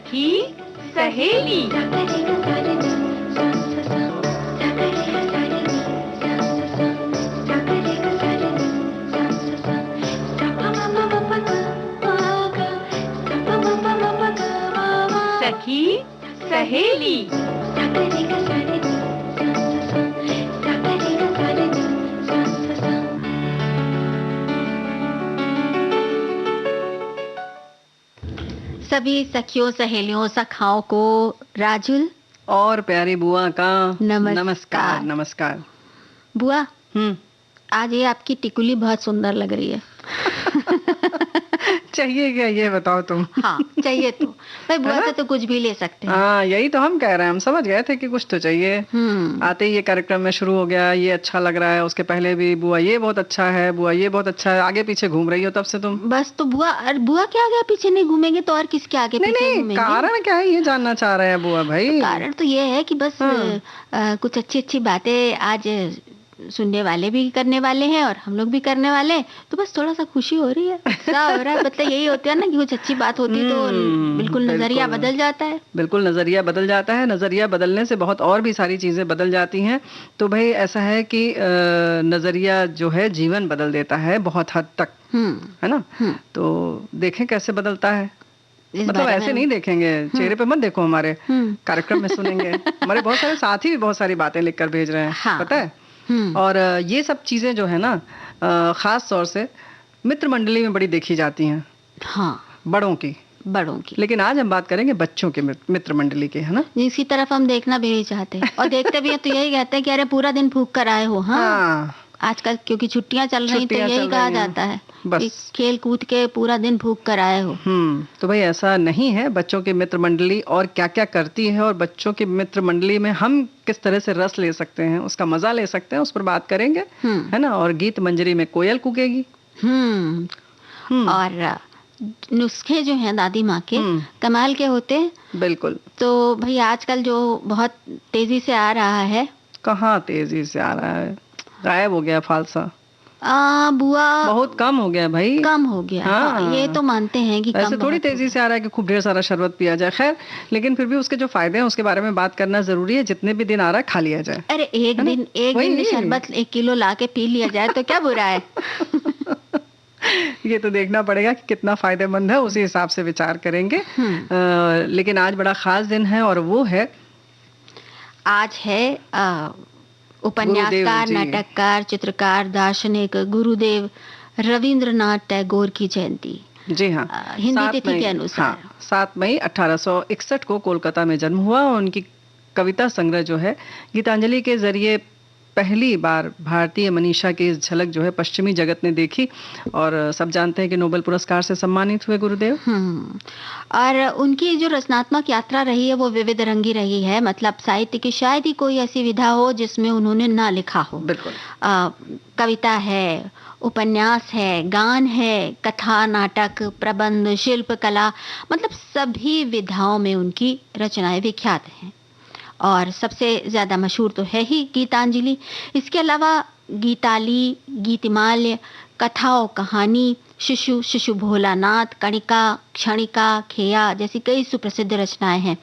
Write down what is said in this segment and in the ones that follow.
सखी सहेली। सखी सहेली। सभी सखियों सहेलियों सखाओं को राजुल और प्यारी बुआ का नमस्कार। नमस्कार। बुआ, हम्म आज ये आपकी टिकुली बहुत सुंदर लग रही है। चाहिए क्या ये बताओ तुम? हाँ, चाहिए तो भाई, बुआ से तो कुछ भी ले सकते हैं। हाँ, यही तो हम कह रहे हैं। हम समझ गए थे कि कुछ तो चाहिए। आते ही ये कार्यक्रम में शुरू हो गया, ये अच्छा लग रहा है। उसके पहले भी बुआ ये बहुत अच्छा है, बुआ ये बहुत अच्छा है, आगे पीछे घूम रही हो तब से तुम। बस तो बुआ के आगे पीछे नहीं घूमेंगे तो और किसके आगे नहीं पीछे नहीं, घूमेंगे? कारण क्या है ये जानना चाह रहे हैं बुआ भाई। कारण तो ये है कि बस कुछ अच्छी अच्छी बातें आज सुनने वाले भी करने वाले हैं और हम लोग भी करने वाले हैं, तो बस थोड़ा सा खुशी हो रही है, उत्साह हो रहा है। मतलब यही होता है ना कि कुछ अच्छी बात होती है तो बिल्कुल नजरिया बदल जाता है। बिल्कुल नजरिया बदल जाता है। नजरिया बदलने से बहुत और भी सारी चीजें बदल जाती हैं। तो भाई ऐसा है कि नजरिया जो है जीवन बदल देता है बहुत हद तक, है ना। तो देखें कैसे बदलता है। मतलब ऐसे नहीं देखेंगे, चेहरे पे मत देखो, हमारे कार्यक्रम में सुनेंगे। हमारे बहुत सारे साथी भी बहुत सारी बातें लिखकर भेज रहे हैं। हाँ। पता है। और ये सब चीजें जो है ना, खास तौर से मित्र मंडली में बड़ी देखी जाती हैं। हाँ, बड़ों की। लेकिन आज हम बात करेंगे बच्चों के मित्र मंडली के, है ना, जिसकी तरफ हम देखना भी नहीं चाहते और देखते भी हैं तो यही कहते हैं कि अरे पूरा दिन भूख कर आए हो। हाँ, आजकल क्योंकि छुट्टियां चल रही तो यही कहा जाता है कि खेल कूद के पूरा दिन भूख कर आए हो। तो भाई ऐसा नहीं है। बच्चों की मित्र मंडली और क्या क्या करती है और बच्चों की मित्र मंडली में हम किस तरह से रस ले सकते हैं, उसका मजा ले सकते हैं, उस पर बात करेंगे, है ना। और गीत मंजरी में कोयल कूकेगी। और नुस्खे जो हैं दादी माँ के कमाल के होते हैं। बिल्कुल। तो भाई आजकल जो बहुत तेजी से आ रहा है। कहाँ तेजी से आ रहा है, गायब हो गया फालसा। बुआ बहुत कम हो गया भाई, कम हो गया। हाँ, ये तो मानते हैं कि ऐसे थोड़ी तेजी से आ रहा है कि खूब ढेर सारा शरबत पिया जाए। खैर, लेकिन फिर भी उसके जो फायदे हैं उसके बारे में बात करना जरूरी है। जितने भी दिन आ रहा है खा लिया जाए। अरे एक दिन शरबत 1 किलो ला के पी लिया जाए तो क्या बुरा है। ये तो देखना पड़ेगा कि कितना फायदेमंद है, उसी हिसाब से विचार करेंगे। लेकिन आज बड़ा खास दिन है और वो है, आज है उपन्यासकार, नाटककार, चित्रकार, दार्शनिक गुरुदेव रविंद्रनाथ टैगोर की जयंती। जी हाँ, हिंदी तिथि के अनुसार 7 मई 1861 को कोलकाता में जन्म हुआ। उनकी कविता संग्रह जो है गीतांजलि के जरिए पहली बार भारतीय मनीषा की इस झलक जो है पश्चिमी जगत ने देखी। और सब जानते हैं कि नोबेल पुरस्कार से सम्मानित हुए गुरुदेव। और उनकी जो रचनात्मक यात्रा रही है वो विविध रंगी रही है। मतलब साहित्य की शायद ही कोई ऐसी विधा हो जिसमें उन्होंने ना लिखा हो। बिल्कुल। कविता है, उपन्यास है, गान है, कथा, नाटक, प्रबंध, शिल्प कला, मतलब सभी विधाओं में उनकी रचनाएं विख्यात हैं। और सबसे ज़्यादा मशहूर तो है ही गीतांजलि। इसके अलावा गीताली, गीतिमाल्य, कथा और कहानी, शिशु भोलानाथ, कणिका, क्षणिका, खेया जैसी कई सुप्रसिद्ध रचनाएं हैं।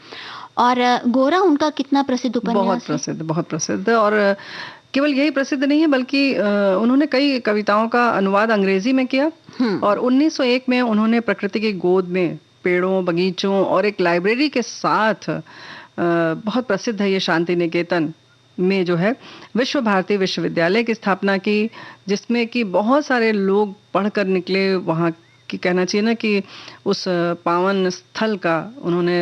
और गोरा उनका कितना प्रसिद्ध उपन्यास है। बहुत प्रसिद्ध। और केवल यही प्रसिद्ध नहीं है बल्कि उन्होंने कई कविताओं का अनुवाद अंग्रेजी में किया। और 1901 में उन्होंने प्रकृति की गोद में पेड़ों, बगीचों और एक लाइब्रेरी के साथ, बहुत प्रसिद्ध है ये शांति निकेतन में जो है, विश्व भारती विश्वविद्यालय की स्थापना की, जिसमें कि बहुत सारे लोग पढ़कर निकले। वहाँ की कहना चाहिए ना कि उस पावन स्थल का उन्होंने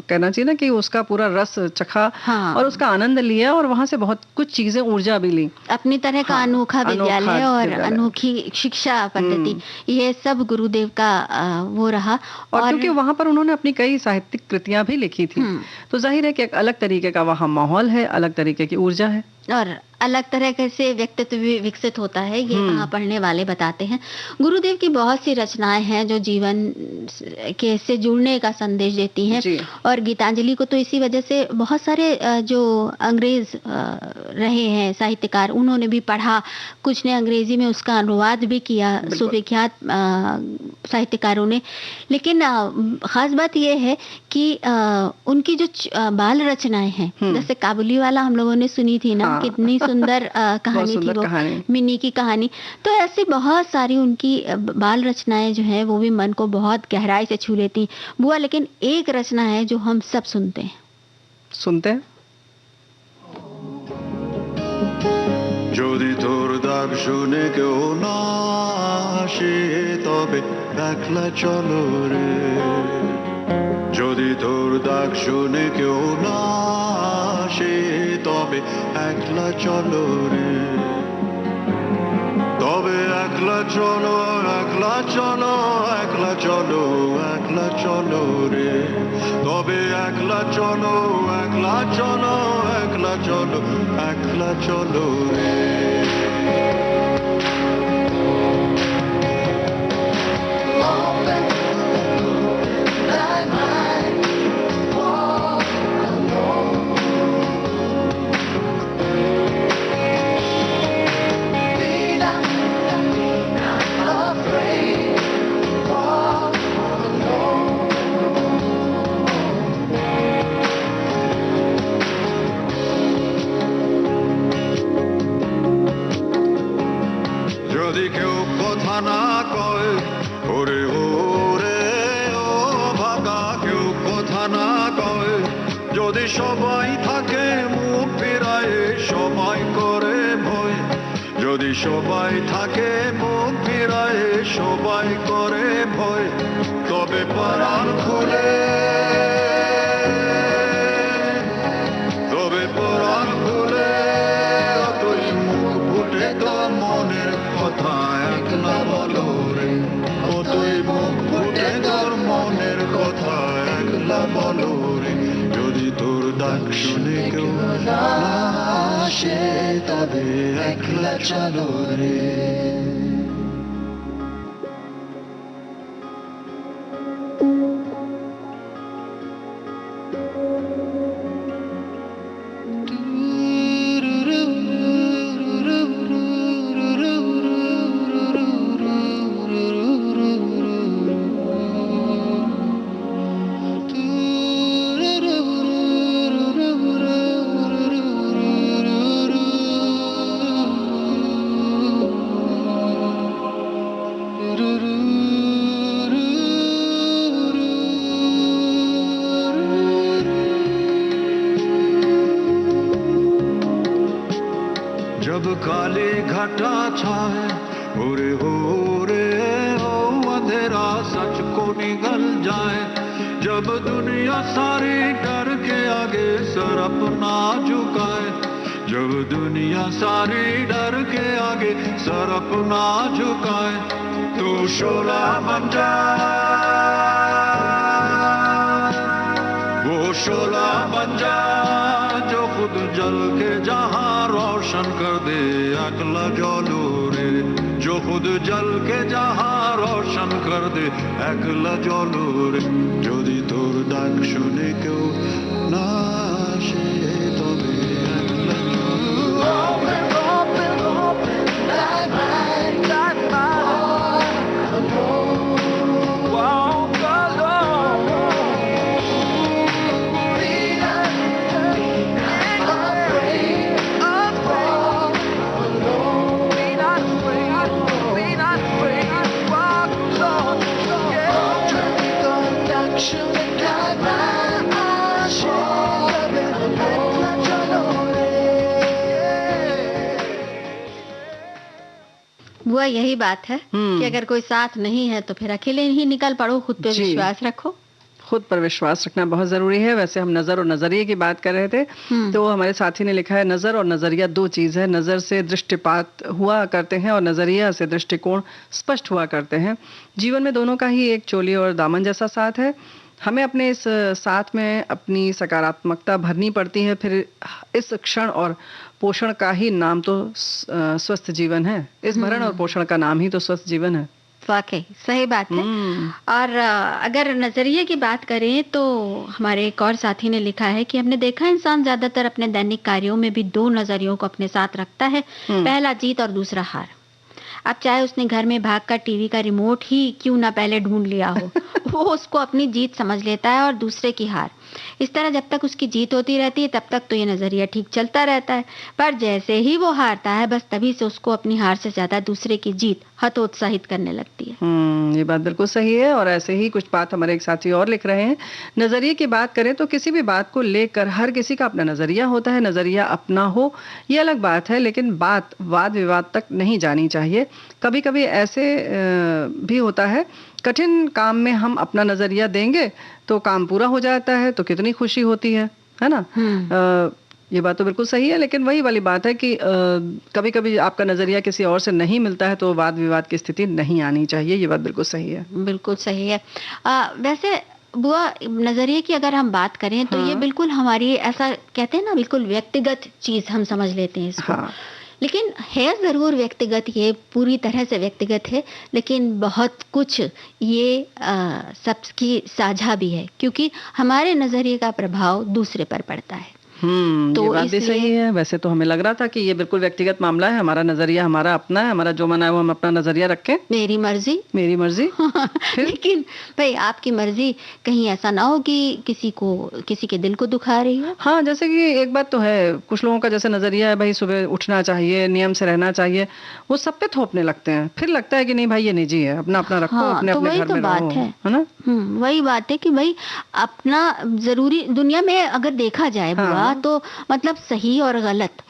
कहना चाहिए ना कि उसका पूरा रस चखा। हाँ। और उसका आनंद लिया और वहां से बहुत कुछ चीजें ऊर्जा भी ली। अपनी तरह का अनोखा विद्यालय और अनोखी शिक्षा पद्धति, ये सब गुरुदेव का वो रहा। और क्योंकि वहां पर उन्होंने अपनी कई साहित्यिक कृतियां भी लिखी थी, तो जाहिर है कि एक अलग तरीके का वहाँ माहौल है, अलग तरीके की ऊर्जा है। और अलग तरह के से व्यक्तित्व भी विकसित होता है, ये कहाँ पढ़ने वाले बताते हैं। गुरुदेव की बहुत सी रचनाएं हैं जो जीवन के से जुड़ने का संदेश देती हैं, और गीतांजलि को तो इसी वजह से बहुत सारे जो अंग्रेज रहे हैं साहित्यकार, उन्होंने भी पढ़ा, कुछ ने अंग्रेजी में उसका अनुवाद भी किया, सुविख्यात साहित्यकारों ने। लेकिन खास बात यह है कि उनकी जो बाल रचनाएं हैं, जैसे काबुली वाला हम लोगों ने सुनी थी ना, कितनी सुंदर कहानी थी वो, मिनी की कहानी। तो ऐसी बहुत सारी उनकी बाल रचनाएं जो हैं वो भी मन को बहुत गहराई से छू लेती बुआ। लेकिन एक रचना है जो हम सब सुनते हैं। যদি তোর ডাক শুনে কেউ না আসে তবে একলা চলো রে, যদি তোর ডাক শুনে কেউ না আসে তবে একলা চলো রে, তবে একলা চলো, একলা চলো, একলা চলো, একলা চলো রে, তবে একলা চলো, একলা চলো, একলা চলো, একলা চলো রে। যদি কেউ কথা না কয় ওরে ওরে ও ভাগা, কেউ কথা না কয়, যদি সবাই থাকে মুখ ফিরায় সবাই করে ভয়, যদি সবাই থাকে মুখ ফিরায় সবাই করে ভয়, তবে পরাণ খুলে, তবে পরাণ খুলে তুই মুখ ফুটে তো মনের কথা একলা বলো রে, ও তুই মুখ ফুটে তোর মনের কথা একলা বলো রে, যদি তোর ডাক শুনে কেউ না আসে তবে একলা চলো রে। जब काली घटा छाए ओरे हो रे हो अंधेरा सच को निगल जाए, जब दुनिया सारी डर के आगे सर अपना झुकाए, जब दुनिया सारी डर के आगे सर अपना झुकाए, तो शोला बन जा, वो शोला बन जा जो खुद जल के जहां रोशन कर दे अगला जलो रे, जो खुद जल के जहां रोशन कर दे अगला जलो रे, যদি তোর ডাক শুনে কেউ না আসে তবে একলা बुआ यही बात है कि अगर कोई साथ नहीं है तो फिर अकेले ही निकल पड़ो, खुद पे विश्वास रखो। खुद पर विश्वास रखना बहुत जरूरी है। वैसे हम नजर और नजरिए की बात कर रहे थे, तो हमारे साथी ने लिखा है नजर और नजरिया दो चीज है। नजर से दृष्टिपात हुआ करते हैं और नजरिया से दृष्टिकोण स्पष्ट हुआ करते हैं। जीवन में दोनों का ही एक चोली और दामन जैसा साथ है। हमें अपने इस साथ में अपनी सकारात्मकता भरनी पड़ती है। फिर इस क्षण और पोषण का ही नाम तो स्वस्थ जीवन है। इस भरण और पोषण का नाम ही तो स्वस्थ जीवन है। वाकई सही बात है। और अगर नजरिए की बात करें तो हमारे एक और साथी ने लिखा है कि हमने देखा इंसान ज्यादातर अपने दैनिक कार्यों में भी दो नजरियों को अपने साथ रखता है। पहला जीत और दूसरा हार। अब चाहे उसने घर में भागकर टीवी का रिमोट ही क्यों ना पहले ढूंढ लिया हो, वो उसको अपनी जीत समझ लेता है और दूसरे की हार। इस तरह जब तक उसकी जीत होती रहती है तब तक तो ये नजरिया ठीक चलता रहता है, पर जैसे ही वो हारता है बस तभी से उसको अपनी हार से ज्यादा दूसरे की जीत हतोत्साहित करने लगती है। ये बात बिल्कुल सही है। और ऐसे ही कुछ बात हमारे एक साथी और लिख रहे हैं। नजरिए की बात करें तो किसी भी बात को लेकर हर किसी का अपना नजरिया होता है। नजरिया अपना हो ये अलग बात है, लेकिन बात वाद विवाद तक नहीं जानी चाहिए। कभी कभी ऐसे भी होता है, कठिन काम में हम अपना नजरिया देंगे तो काम पूरा हो जाता है, तो कितनी खुशी होती है ना। ये बात तो बिल्कुल सही है, लेकिन वही वाली बात है कि कभी कभी आपका नजरिया किसी और से नहीं मिलता है तो वाद विवाद की स्थिति नहीं आनी चाहिए। ये बात बिल्कुल सही है। बिल्कुल सही है। वैसे बुआ, नजरिए की अगर हम बात करें तो ये बिल्कुल हमारी, ऐसा कहते हैं ना, बिल्कुल व्यक्तिगत चीज हम समझ लेते हैं इसको। लेकिन है ज़रूर व्यक्तिगत, ये पूरी तरह से व्यक्तिगत है, लेकिन बहुत कुछ ये सबकी साझा भी है, क्योंकि हमारे नज़रिए का प्रभाव दूसरे पर पड़ता है। तो ये बात भी सही है। वैसे तो हमें लग रहा था कि ये बिल्कुल व्यक्तिगत मामला है, हमारा नजरिया हमारा अपना है, हमारा जो मना है वो हम अपना नजरिया रखें, मेरी मर्जी मेरी मर्जी। लेकिन भाई आपकी मर्जी कहीं ऐसा ना हो कि किसी के दिल को दुखा रही है। हाँ, जैसे कि एक बात तो है, कुछ लोगों का जैसे नजरिया है भाई सुबह उठना चाहिए, नियम से रहना चाहिए, वो सब पे थोपने लगते हैं। फिर लगता है कि नहीं भाई ये निजी है, अपना अपना रखो, अपने अपने घर में रहो, है ना। वही बात है कि भाई अपना जरूरी, दुनिया में अगर देखा जाए बुआ तो मतलब सही और गलत,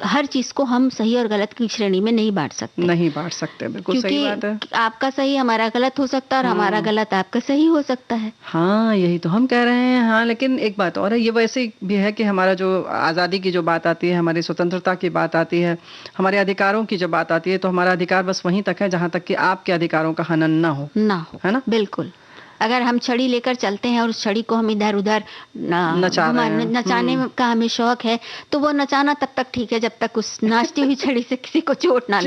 हर चीज को हम सही और गलत की श्रेणी में नहीं बांट सकते। बिल्कुल सही बात है। आपका सही हमारा गलत हो सकता है और हमारा गलत आपका सही हो सकता है। हाँ, यही तो हम कह रहे हैं। हाँ, लेकिन एक बात और है, ये वैसे भी है कि हमारा जो आज़ादी की जो बात आती है, हमारी स्वतंत्रता की बात आती है, हमारे अधिकारों की जब बात आती है, तो हमारा अधिकार बस वहीं तक है जहाँ तक कि आपके अधिकारों का हनन ना हो, है ना। बिल्कुल। अगर हम छड़ी लेकर चलते हैं और उस छड़ी को हम इधर उधर नचाने का हमें शौक है, तो वो नचाना तब तक ठीक है जब तक उस नाचती हुई छड़ी से किसी को चोट ना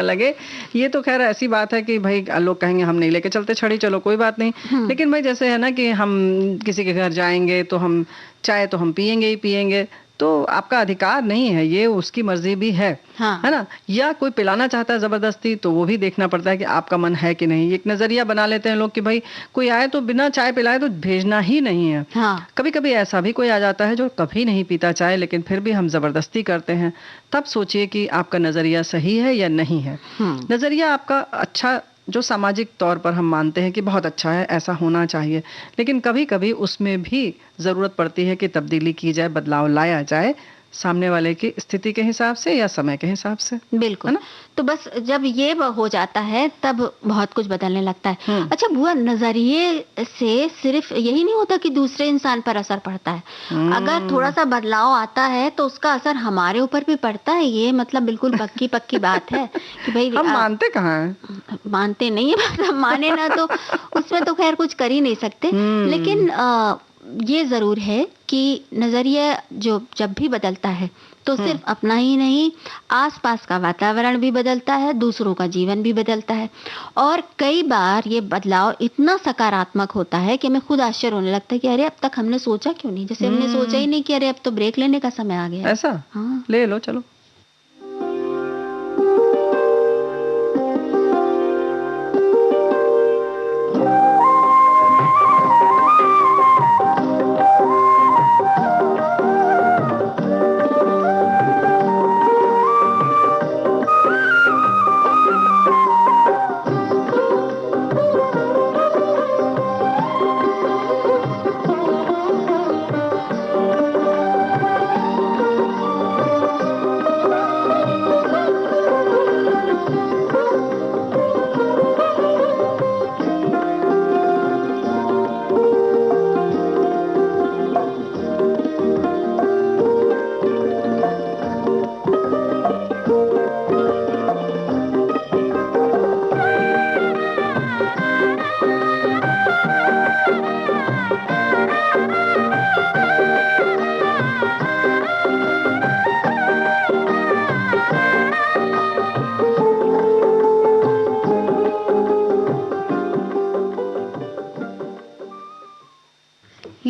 लगे। ये तो खैर ऐसी बात है कि भाई लोग कहेंगे हम नहीं लेके चलते छड़ी, चलो कोई बात नहीं। लेकिन भाई जैसे है ना कि हम किसी के घर जाएंगे तो हम चाय तो हम पियेंगे ही पियेंगे, तो आपका अधिकार नहीं है, ये उसकी मर्जी भी है, है ना। या कोई पिलाना चाहता है जबरदस्ती, तो वो भी देखना पड़ता है कि आपका मन है कि नहीं। एक नजरिया बना लेते हैं लोग कि भाई कोई आए तो बिना चाय पिलाए तो भेजना ही नहीं है। कभी कभी ऐसा भी कोई आ जाता है जो कभी नहीं पीता चाय, लेकिन फिर भी हम जबरदस्ती करते हैं। तब सोचिए कि आपका नजरिया सही है या नहीं है। नजरिया आपका अच्छा, जो सामाजिक तौर पर हम मानते हैं कि बहुत अच्छा है, ऐसा होना चाहिए, लेकिन कभी कभी उसमें भी ज़रूरत पड़ती है कि तब्दीली की जाए, बदलाव लाया जाए सामने वाले की स्थिति के हिसाब से या समय के हिसाब से। बिल्कुल, तो बस जब ये हो जाता है तब बहुत कुछ बदलने लगता है। अच्छा बुआ, नजरिए से सिर्फ यही नहीं होता कि दूसरे इंसान पर असर पड़ता है। अगर थोड़ा सा बदलाव आता है तो उसका असर हमारे ऊपर भी पड़ता है। ये मतलब बिल्कुल पक्की बात है कि भाई हम मानते कहाँ हैं? मानते नहीं है, माने ना तो उसमें तो खैर कुछ कर ही नहीं सकते। लेकिन ये जरूर है कि नजरिया जब भी बदलता है तो सिर्फ अपना ही नहीं, आसपास का वातावरण भी बदलता है, दूसरों का जीवन भी बदलता है। और कई बार ये बदलाव इतना सकारात्मक होता है कि हमें खुद आश्चर्य होने लगता है कि अरे अब तक हमने सोचा क्यों नहीं, जैसे हमने सोचा ही नहीं कि अरे अब तो ब्रेक लेने का समय आ गया। ऐसा? हाँ, ले लो, चलो।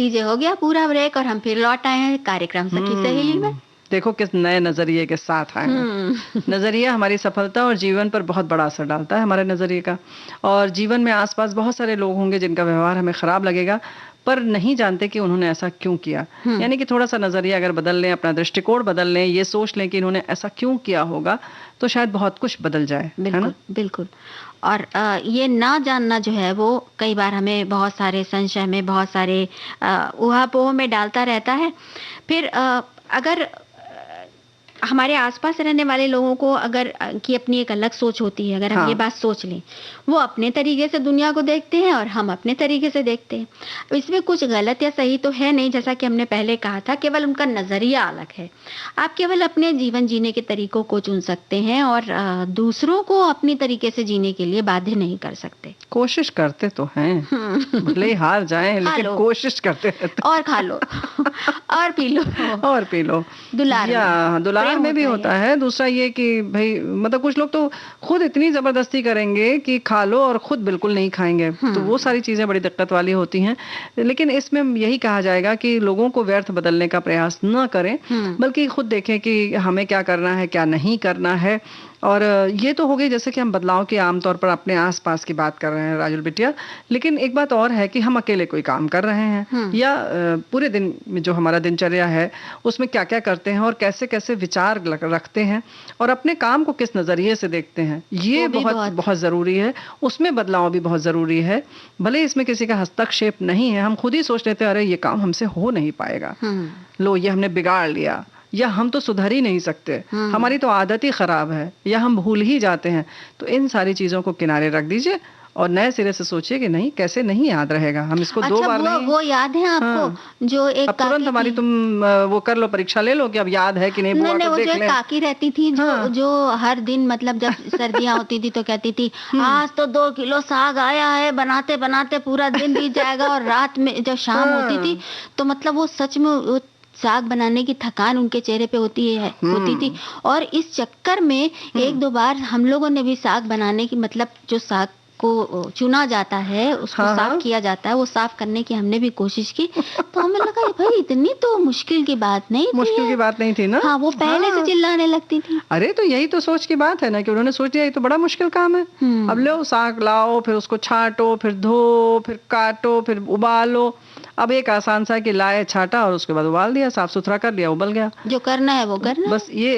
लीजिए, हो गया पूरा ब्रेक और हम फिर लौट आए हैं कार्यक्रम सखी सहेली में। देखो किस नए नजरिए के साथ आए हैं। नजरिया हमारी सफलता और जीवन पर बहुत बड़ा असर डालता है हमारे नजरिए का। और जीवन में आसपास बहुत सारे लोग होंगे जिनका व्यवहार हमें खराब लगेगा, पर नहीं जानते कि उन्होंने ऐसा क्यों किया। यानी कि थोड़ा सा नजरिया अगर बदल लें, अपना दृष्टिकोण बदल लें, ये सोच लें कि इन्होंने ऐसा क्यों किया होगा, तो शायद बहुत कुछ बदल जाए। है ना? बिल्कुल। और ये ना जानना जो है वो कई बार हमें बहुत सारे संशय में, बहुत सारे ऊहापोह में डालता रहता है। फिर अगर हमारे आसपास रहने वाले लोगों को अगर की अपनी एक अलग सोच होती है, अगर हम ये बात सोच लें, वो अपने तरीके से दुनिया को देखते हैं और हम अपने तरीके से देखते हैं। इसमें कुछ गलत या सही तो है नहीं, जैसा कि हमने पहले कहा था, केवल उनका नजरिया अलग है। आप केवल अपने जीवन जीने के तरीकों को चुन सकते हैं और दूसरों को अपनी तरीके से जीने के लिए बाध्य नहीं कर सकते। कोशिश करते तो हैं, भले ही हार जाएं, लेकिन कोशिश करते रहते। और खा लो और पी लो और पी लो। दुलार में भी होता है। दूसरा ये कि भाई मतलब कुछ लोग तो खुद इतनी जबरदस्ती करेंगे कि खा लो और खुद बिल्कुल नहीं खाएंगे, तो वो सारी चीजें बड़ी दिक्कत वाली होती हैं। लेकिन इसमें यही कहा जाएगा कि लोगों को व्यर्थ बदलने का प्रयास न करें, बल्कि खुद देखें कि हमें क्या करना है, क्या नहीं करना है। और ये तो हो गई जैसे कि हम बदलाव की आमतौर पर अपने आसपास की बात कर रहे हैं राजुल बिटिया, लेकिन एक बात और है कि हम अकेले कोई काम कर रहे हैं या पूरे दिन में जो हमारा दिनचर्या है उसमें क्या क्या करते हैं और कैसे कैसे विचार रखते हैं और अपने काम को किस नजरिए से देखते हैं, ये बहुत बहुत जरूरी है। उसमें बदलाव भी बहुत जरूरी है। भले इसमें किसी का हस्तक्षेप नहीं है, हम खुद ही सोच लेते हैं अरे ये काम हमसे हो नहीं पाएगा, लो ये हमने बिगाड़ लिया, या हम तो सुधर ही नहीं सकते, हमारी तो आदत ही खराब है, या हम भूल ही जाते हैं। तो इन सारी चीजों को किनारे रख दीजिए और नए सिरे से सोचिए कि नहीं, कैसे नहीं याद रहेगा, हम इसको दो बार नहीं। वो याद है आपको जो एक तुरंत हमारी तुम वो कर लो, परीक्षा ले लो कि अब याद है कि नहीं। बुआ को देख लें। काकी रहती थी जो हर दिन मतलब जब सर्दियां होती थी तो कहती थी आज तो 2 किलो साग आया है, बनाते बनाते पूरा दिन बीत जाएगा। और रात में जब शाम होती थी तो मतलब वो सच में साग बनाने की थकान उनके चेहरे पे होती थी। और इस चक्कर में 1-2 बार हम लोगों ने भी साग बनाने की मतलब जो साग को चुना जाता है उसको साफ किया जाता है, वो साफ करने की हमने भी कोशिश की। तो हमें लगा भाई इतनी तो मुश्किल की बात नहीं थी। मुश्किल की बात नहीं थी ना। हाँ, वो पहले से चिल्लाने लगती थी। अरे तो यही तो सोच की बात है ना कि उन्होंने सोच लिया ये तो बड़ा मुश्किल काम है। अब लो साग लाओ, फिर उसको छांटो, फिर धो, फिर काटो, फिर उबालो। अब एक आसान सा कि लाए, छाटा और उसके बाद उबाल दिया, साफ सुथरा कर लिया, उबल गया। जो करना है वो करना। बस ये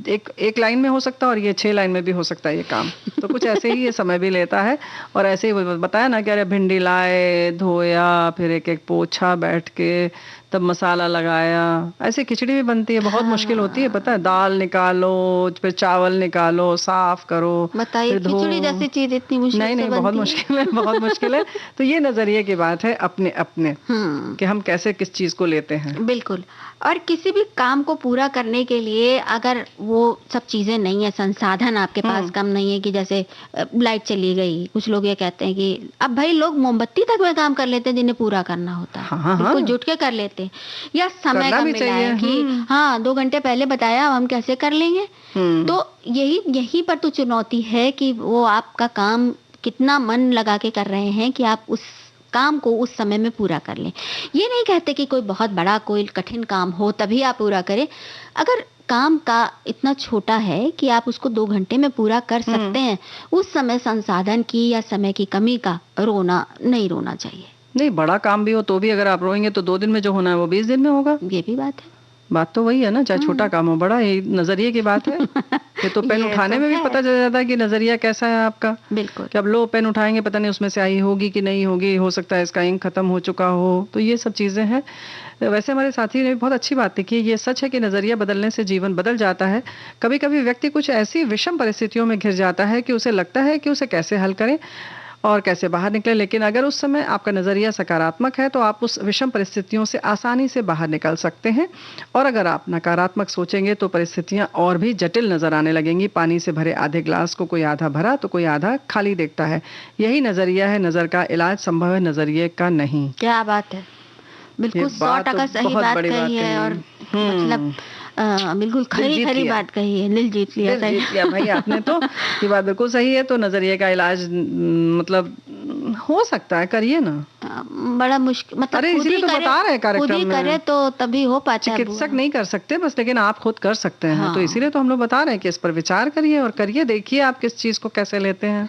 एक लाइन में हो सकता है और ये 6 लाइन में भी हो सकता है ये काम। तो कुछ ऐसे ही ये समय भी लेता है। और ऐसे ही बताया ना कि अरे भिंडी लाए, धोया, फिर एक एक पोछा बैठ के, तब मसाला लगाया। ऐसे खिचड़ी भी बनती है, बहुत मुश्किल होती है पता है। दाल निकालो, फिर चावल निकालो, साफ करो, बताइए खिचड़ी जैसी चीज इतनी मुश्किल नहीं बहुत मुश्किल है, बहुत मुश्किल है। तो ये नजरिए की बात है अपने अपने कि हम कैसे किस चीज को लेते हैं। बिल्कुल। और किसी भी काम को पूरा करने के लिए अगर वो सब चीजें नहीं है, संसाधन आपके पास कम नहीं है कि जैसे लाइट चली गई, कुछ लोग ये कहते हैं कि अब भाई लोग मोमबत्ती तक में काम कर लेते हैं जिन्हें पूरा करना होता है। बिल्कुल जुट के कर लेते हैं। या समय कम मिला है कि हाँ 2 घंटे पहले बताया, अब हम कैसे कर लेंगे। तो यही पर तो चुनौती है कि वो आपका काम कितना मन लगा के कर रहे हैं कि आप उस काम को उस समय में पूरा कर लें। ये नहीं कहते कि कोई बहुत बड़ा कोई कठिन काम हो तभी आप पूरा करें। अगर काम का इतना छोटा है कि आप उसको 2 घंटे में पूरा कर सकते हैं, उस समय संसाधन की या समय की कमी का नहीं रोना चाहिए। नहीं, बड़ा काम भी हो तो भी अगर आप रोएंगे तो 2 दिन में जो होना है वो 20 दिन में होगा। ये भी बात है। बात तो वही है ना, चाहे छोटा काम हो बड़ा, ये नजरिए की बात है। ये तो पेन उठाने में भी पता चल जाता है कि नजरिया कैसा है आपका। बिल्कुल। कि अब लो पेन उठाएंगे, पता नहीं उसमें स्याही होगी कि नहीं होगी, हो सकता है इसका इंक खत्म हो चुका हो। तो ये सब चीजें हैं। वैसे हमारे साथी ने बहुत अच्छी बात की, ये सच है कि नजरिया बदलने से जीवन बदल जाता है। कभी कभी व्यक्ति कुछ ऐसी विषम परिस्थितियों में घिर जाता है कि उसे लगता है कि उसे कैसे हल करें और कैसे बाहर निकले। लेकिन अगर उस समय आपका नजरिया सकारात्मक है तो आप उस विषम परिस्थितियों से आसानी से बाहर निकल सकते हैं। और अगर आप नकारात्मक सोचेंगे तो परिस्थितियां और भी जटिल नजर आने लगेंगी। पानी से भरे आधे ग्लास को कोई आधा भरा तो कोई आधा खाली देखता है। यही नजरिया है, नजर का इलाज संभव है, नजरिए का नहीं। क्या बात है, बिल्कुल 100% सही बात कही है। और मतलब बिल्कुल खरी बात कही है। दिल जीत लिया भाई आपने तो। ये बात बिल्कुल सही है। तो नजरिए का इलाज मतलब हो सकता है, करिए ना। बड़ा मुश्किल, मतलब अरे इसीलिए तो बता रहे हैं खुद ही कार्यक्रम करे में, तो तभी हो पाता है। चिकित्सक नहीं कर सकते बस, लेकिन आप खुद कर सकते हैं। हाँ। तो इसीलिए तो हम लोग बता रहे हैं कि इस पर विचार करिए और करिए, देखिए आप किस चीज को कैसे लेते हैं।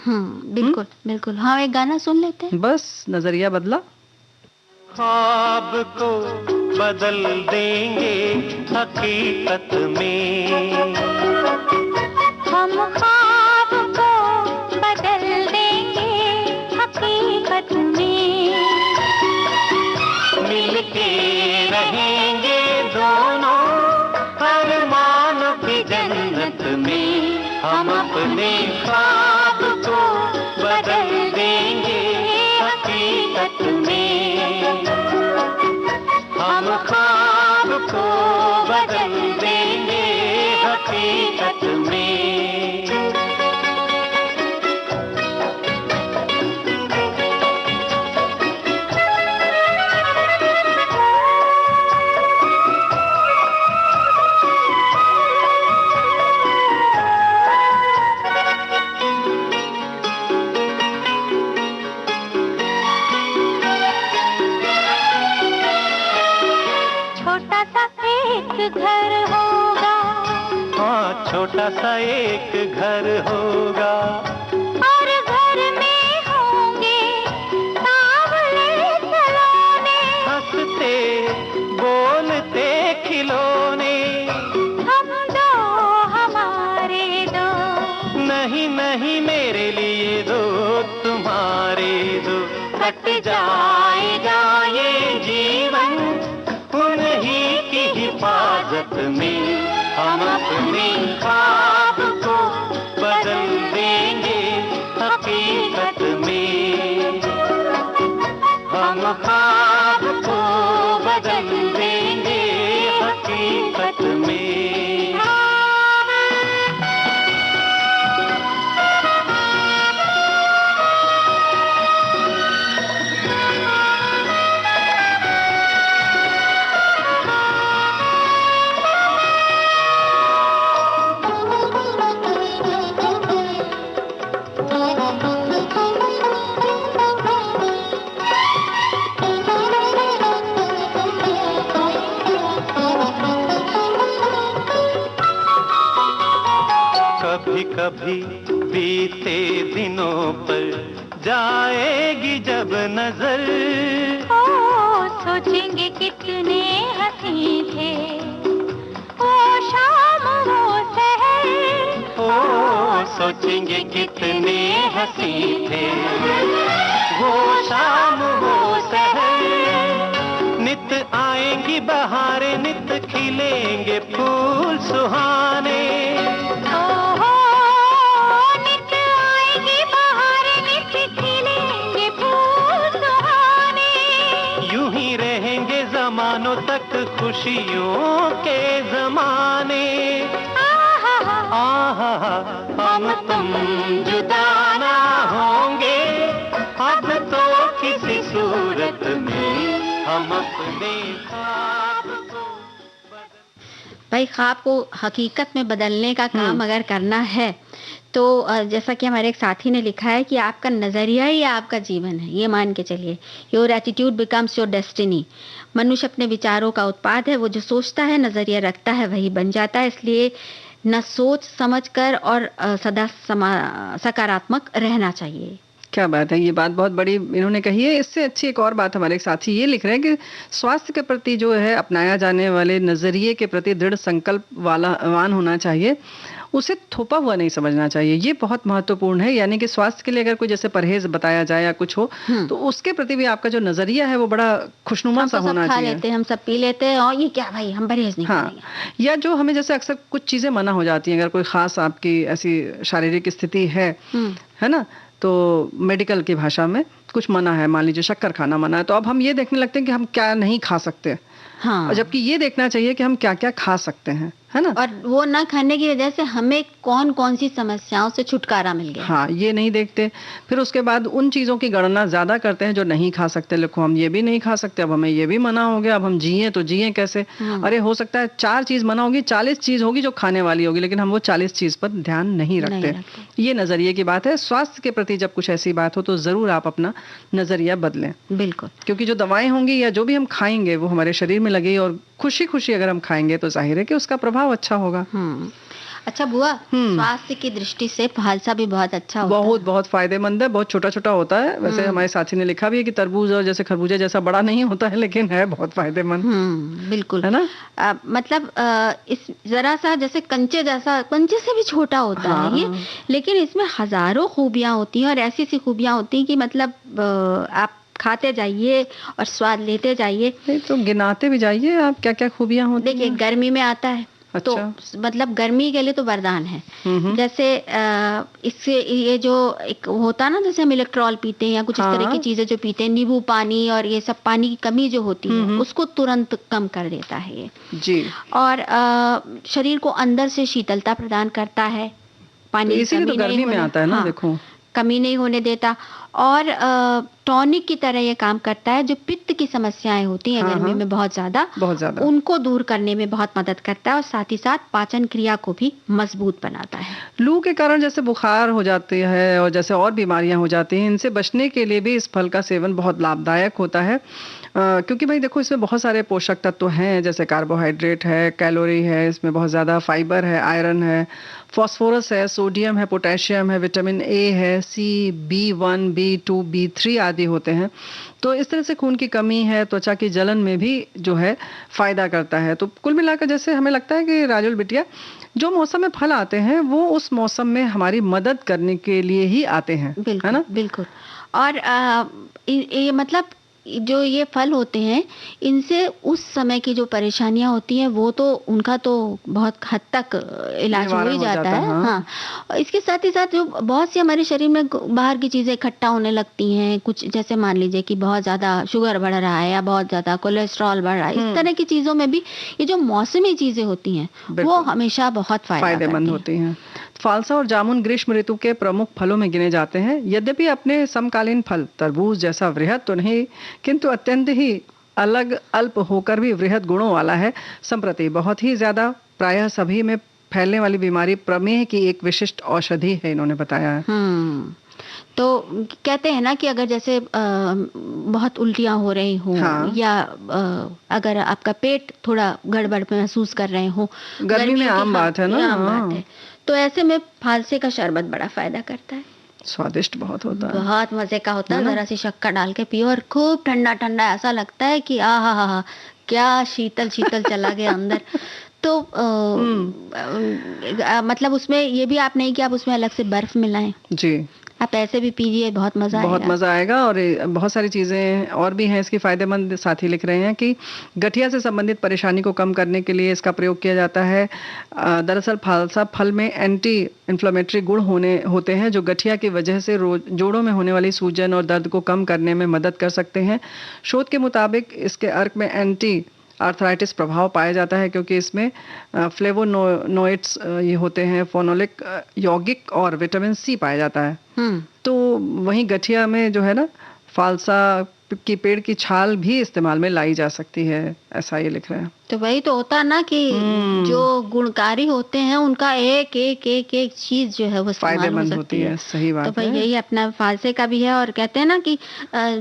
बिल्कुल बिल्कुल। हाँ, एक गाना सुन लेते हैं। बस नजरिया बदला। ख्वाब को बदल देंगे हकीकत में, हम ख्वाब को बदल देंगे हकीकत में, मिलके रहेंगे दोनों अरमानों की जन्नत में, हम अपने ख्वाब को बदल देंगे हकीकत में, हम ख्वाब को बदल देंगे हकीकत में। घर होगा, हाँ छोटा सा एक घर होगा, और घर में होंगे सांवले खिलौने, हंसते बोलते खिलौने, हम दो हमारे दो, नहीं नहीं मेरे लिए दो तुम्हारे दो, कट जाएगा ये जीवन उन्हीं की हिफाजत में, हम अपने ख्वाब को बदल देंगे हकीकत में, हम ख्वाब को बदल देंगे हकीकत में। कभी बीते दिनों पर जाएगी जब नजर, ओ सोचेंगे कितने हंसी थे वो शाम वो शहर, ओ सोचेंगे कितने हंसी थे वो शाम वो शहर, नित आएंगी बहारें नित खिलेंगे फूल सुहाने, ज़मानों तक खुशियों के ज़माने, हम तुम जुदा ना होंगे अब तो किसी सूरत में, हम अपने ख्वाब को भाई ख्वाब को हकीकत में बदलने का काम अगर करना है तो जैसा कि हमारे एक साथी ने लिखा है कि आपका नज़रिया ही आपका जीवन है, ये मान के चलिए। Your attitude becomes your destiny. मनुष्य अपने विचारों का उत्पाद है, वो जो सोचता है नज़रिया रखता है वही बन जाता है। इसलिए न सोच समझ कर और सदा सकारात्मक रहना चाहिए। क्या बात है, ये बात बहुत बड़ी इन्होंने कही है। इससे अच्छी एक और बात हमारे एक साथी ये लिख रहे हैं कि स्वास्थ्य के प्रति जो है अपनाया जाने वाले नजरिए के प्रति दृढ़ संकल्प वान होना चाहिए, उसे थोपा हुआ नहीं समझना चाहिए। ये बहुत महत्वपूर्ण है। यानी कि स्वास्थ्य के लिए अगर कोई जैसे परहेज बताया जाए या कुछ हो तो उसके प्रति भी आपका जो नजरिया है वो बड़ा खुशनुमा सा होना चाहिए। लेते हैं, हम सब पी लेते हैं और ये क्या भाई हम परहेज नहीं करेंगे। या जो हमें जैसे अक्सर कुछ चीजें मना हो जाती हैं, अगर कोई खास आपकी ऐसी शारीरिक स्थिति है ना, तो मेडिकल की भाषा में कुछ मना है, मान लीजिए शक्कर खाना मना है, तो अब हम ये देखने लगते हैं कि हम क्या नहीं खा सकते। हाँ। और जबकि ये देखना चाहिए कि हम क्या क्या खा सकते हैं, है ना। और वो ना खाने की वजह से हमें कौन कौन सी समस्याओं से छुटकारा मिल गया। हाँ, ये नहीं देखते। फिर उसके बाद उन चीजों की गणना ज्यादा करते हैं जो नहीं खा सकते। देखो हम ये भी नहीं खा सकते, अब हमें ये भी मना हो गया, अब हम जिए तो जिए कैसे। अरे हो सकता है 4 चीज मना होगी, 40 चीज होगी जो खाने वाली होगी, लेकिन हम वो 40 चीज पर ध्यान नहीं रखते। ये नजरिए की बात है। स्वास्थ्य के प्रति जब कुछ ऐसी बात हो तो जरूर आप अपना नजरिया बदलें। बिल्कुल, क्योंकि जो दवाएं होंगी या जो भी हम खाएंगे वो हमारे शरीर में लगेगी, और खुशी खुशी अगर हम खाएंगे तो जाहिर है कि उसका प्रभाव अच्छा होगा। अच्छा बुआ, स्वास्थ्य की दृष्टि से फालसा भी बहुत अच्छा होता बहुत है। बहुत फायदेमंद है। बहुत छोटा छोटा होता है। वैसे हमारे साथी ने लिखा भी है कि तरबूज और जैसे खरबूजे जैसा बड़ा नहीं होता है, लेकिन है बहुत फायदेमंद। बिल्कुल, है ना। मतलब इस जरा सा जैसे कंचे जैसा, कंचे से भी छोटा होता है ये, लेकिन इसमें हजारों खूबियां होती हैं, और ऐसी ऐसी खूबियां होती हैं कि मतलब आप खाते जाइए और स्वाद लेते जाइए। नहीं तो गिनाते भी जाइए आप क्या क्या खूबियां होती हैं। देखिए गर्मी में आता है। अच्छा। तो मतलब गर्मी के लिए तो वरदान है। जैसे इससे ये जो एक होता ना, जैसे हम इलेक्ट्रॉल पीते हैं या कुछ इस तरह की चीजें जो पीते हैं, नींबू पानी और ये सब, पानी की कमी जो होती है उसको तुरंत कम कर देता है ये जी। और शरीर को अंदर से शीतलता प्रदान करता है। पानी इसीलिए तो गर्मी में आता है ना। देखो कमी नहीं होने देता, और टॉनिक की तरह ये काम करता है। जो पित्त की समस्याएं होती हैं गर्मी में बहुत ज्यादा, उनको दूर करने में बहुत मदद करता है, और साथ ही साथ पाचन क्रिया को भी मजबूत बनाता है। लू के कारण जैसे बुखार हो जाती है और जैसे और बीमारियां हो जाती हैं, इनसे बचने के लिए भी इस फल का सेवन बहुत लाभदायक होता है। क्योंकि भाई देखो इसमें बहुत सारे पोषक तत्व हैं, जैसे कार्बोहाइड्रेट है, कैलोरी है, इसमें बहुत ज़्यादा फाइबर है, आयरन है, फॉस्फोरस है, सोडियम है, पोटेशियम है, विटामिन ए है, सी, B1, B2, B3 आदि होते हैं। तो इस तरह से खून की कमी है, त्वचा की जलन में भी जो है फायदा करता है। तो कुल मिलाकर जैसे हमें लगता है कि राजुल बिटिया, जो मौसम में फल आते हैं वो उस मौसम में हमारी मदद करने के लिए ही आते हैं, है ना। बिल्कुल। और ये मतलब जो ये फल होते हैं, इनसे उस समय की जो परेशानियां होती हैं वो तो उनका तो बहुत हद तक इलाज हो ही जाता है। हाँ। इसके साथ ही साथ जो बहुत सी हमारे शरीर में बाहर की चीजें इकट्ठा होने लगती हैं, कुछ जैसे मान लीजिए कि बहुत ज्यादा शुगर बढ़ रहा है या बहुत ज्यादा कोलेस्ट्रॉल बढ़ रहा है, इस तरह की चीजों में भी ये जो मौसमी चीजें होती हैं वो हमेशा बहुत फायदेमंद होती हैं। फालसा और जामुन ग्रीष्म ऋतु के प्रमुख फलों में गिने जाते हैं। यद्यपि अपने समकालीन फल तरबूज जैसा वृहद तो नहीं, किंतु अत्यंत ही अलग अल्प होकर भी वृहद गुणों वाला है। संप्रति बहुत ही ज्यादा प्रायः सभी में फैलने वाली बीमारी प्रमेह की एक विशिष्ट औषधि है, इन्होंने बताया है। तो कहते हैं ना कि अगर जैसे बहुत उल्टियां हो रही हो, या अगर आपका पेट थोड़ा गड़बड़ महसूस कर रहे हो, गर्मी में आम बात है ना। बात है, तो ऐसे में फालसे का शरबत बड़ा फायदा करता है। स्वादिष्ट बहुत होता है, बहुत मजे का होता है। जरा सी शक्कर डाल के पियो और खूब ठंडा ठंडा, ऐसा लगता है कि आहा क्या शीतल शीतल चला गया अंदर। तो मतलब उसमें ये भी आप नहीं कि आप उसमें अलग से बर्फ मिलाएं जी, आप ऐसे भी पीजिए, बहुत मजा आएगा। बहुत मजा आएगा। और बहुत सारी चीजें और भी हैं इसकी फायदेमंद। साथी लिख रहे हैं कि गठिया से संबंधित परेशानी को कम करने के लिए इसका प्रयोग किया जाता है। दरअसल फालसा फल में एंटी इन्फ्लेमेटरी गुण होते हैं जो गठिया की वजह से जोड़ों में होने वाली सूजन और दर्द को कम करने में मदद कर सकते हैं। शोध के मुताबिक इसके अर्क में एंटी आर्थराइटिस प्रभाव पाया जाता है, क्योंकि इसमें फ्लेवोनोइड्स ये होते हैं, फोनोलिक, यौगिक और विटामिन सी पाया जाता है। तो वहीं गठिया में जो है ना, फालसा की पेड़ की छाल भी इस्तेमाल में लाई जा सकती है, ऐसा ये लिख रहे हैं। तो वही तो होता है ना कि जो गुणकारी होते हैं उनका एक एक एक एक चीज जो है वो फायदेमंद होती है। सही बात है। तो भाई यही अपना फालसे का भी है। और कहते हैं ना कि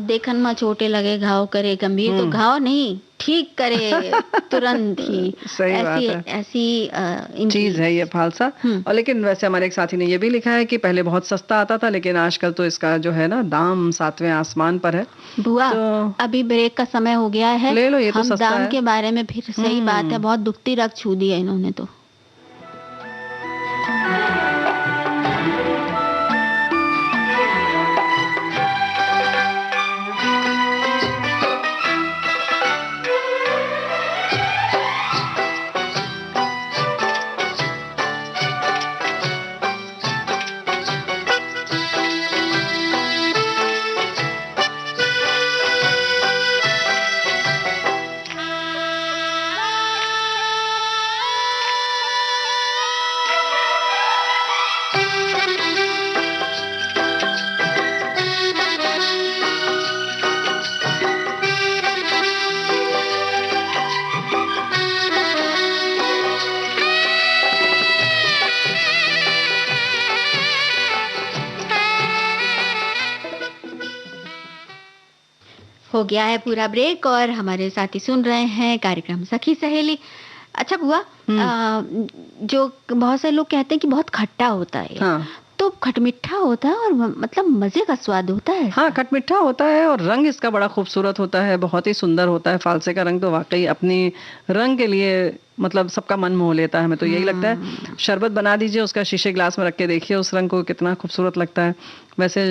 देखन में छोटे लगे घाव करे गंभीर, तो घाव नहीं ठीक करे तुरंत ही। सही बात है। ऐसी चीज है ये फालसा। और लेकिन वैसे हमारे एक साथी ने ये भी लिखा है कि पहले बहुत सस्ता आता था, लेकिन आजकल तो इसका जो है ना दाम 7वें आसमान पर है। बुआ अभी ब्रेक का समय हो गया है, ले लो, ये तो सस्ता दाम है। के बारे में फिर सही बात है, बहुत दुखती रग छू दी है इन्होंने तो। हो गया है पूरा ब्रेक और हमारे साथी सुन रहे हैं कार्यक्रम सखी सहेली। अच्छा बुआ, जो बहुत से लोग कहते हैं कि बहुत खट्टा होता है, हाँ। तो खटमिठा होता है और मतलब मजे का स्वाद होता है। हाँ, खटमिठा होता है और रंग इसका बड़ा खूबसूरत होता है, बहुत ही सुंदर होता है। फालसे का रंग तो वाकई अपनी रंग के लिए मतलब सबका मन मोह लेता है, हमें तो यही लगता है। शरबत बना दीजिए, उसका शीशे ग्लास में रख के देखिए उस रंग को, कितना खूबसूरत लगता है। वैसे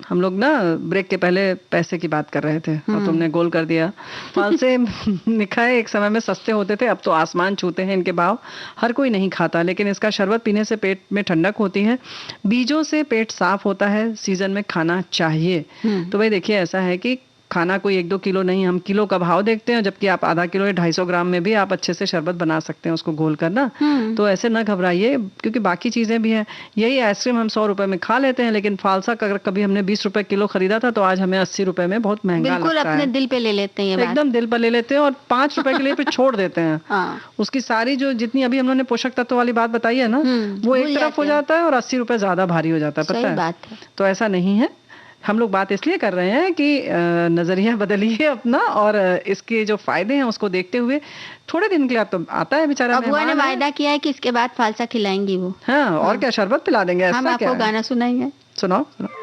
हम लोग ना ब्रेक के पहले पैसे की बात कर रहे थे और तुमने गोल कर दिया। फालसे निखाए एक समय में सस्ते होते थे, अब तो आसमान छूते हैं इनके भाव। हर कोई नहीं खाता, लेकिन इसका शरबत पीने से पेट में ठंडक होती है, बीजों से पेट साफ होता है, सीजन में खाना चाहिए। तो भाई देखिए, ऐसा है कि खाना कोई 1-2 किलो नहीं, हम किलो का भाव देखते हैं, जबकि आप आधा किलो या 250 ग्राम में भी आप अच्छे से शरबत बना सकते हैं उसको घोल कर ना। तो ऐसे ना घबराइए, क्योंकि बाकी चीजें भी हैं। यही आइसक्रीम हम 100 रुपए में खा लेते हैं, लेकिन फालसा अगर कभी हमने 20 रुपए किलो खरीदा था तो आज हमें 80 रुपए में बहुत महंगा बिल्कुल लगता अपने है। दिल पे ले लेते हैं ये बात। एकदम दिल पर ले लेते हैं और 5 रुपए के लिए फिर छोड़ देते हैं। हाँ। उसकी सारी जो जितनी अभी हमने पोषक तत्व वाली बात बताई है ना, वो एक तरफ हो जाता है और 80 रुपए ज्यादा भारी हो जाता है, पता है। बात है। तो ऐसा नहीं है। हम लोग बात इसलिए कर रहे हैं कि नजरिया बदलिए अपना, और इसके जो फायदे हैं उसको देखते हुए थोड़े दिन के लिए। आप तो आता है बेचारा बुआ ने मेहमान है। वायदा किया है कि इसके बाद फालसा खिलाएंगी वो। हाँ, और क्या, शरबत पिला देंगे, हम ऐसा क्या आपको है? गाना सुनाएंगे। सुनाओ सुनाओ।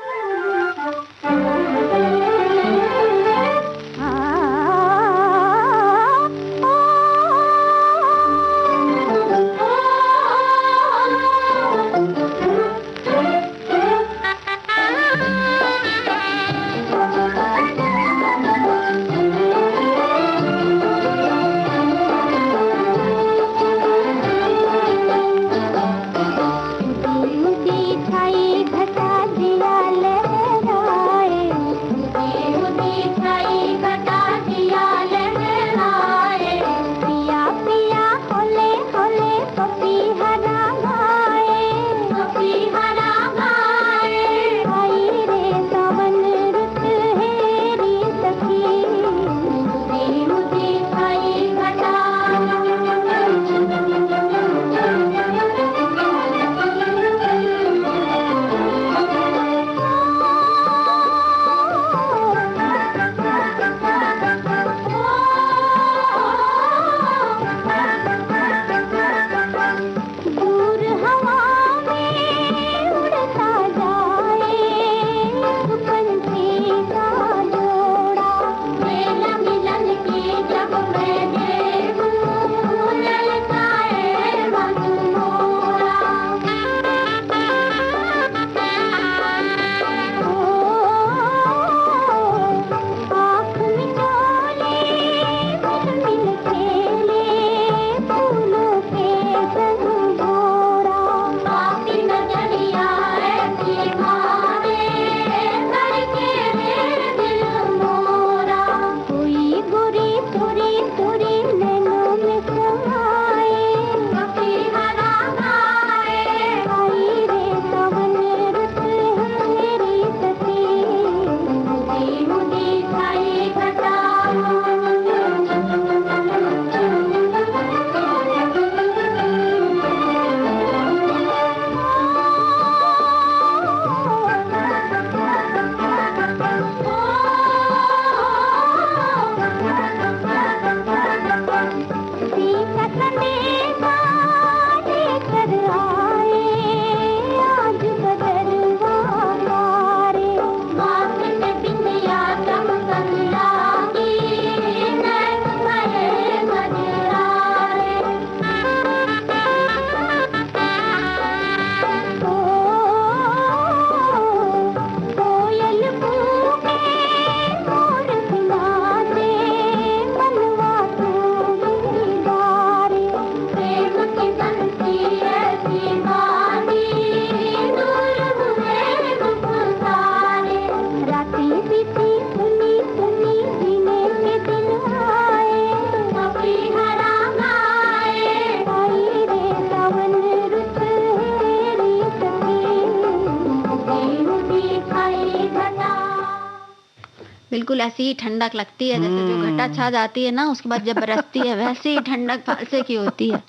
बिल्कुल ऐसी ही ठंडक लगती है, जैसे जो घटा छा जाती है ना उसके बाद जब बरसती है, वैसे ही ठंडक फालसे की होती है।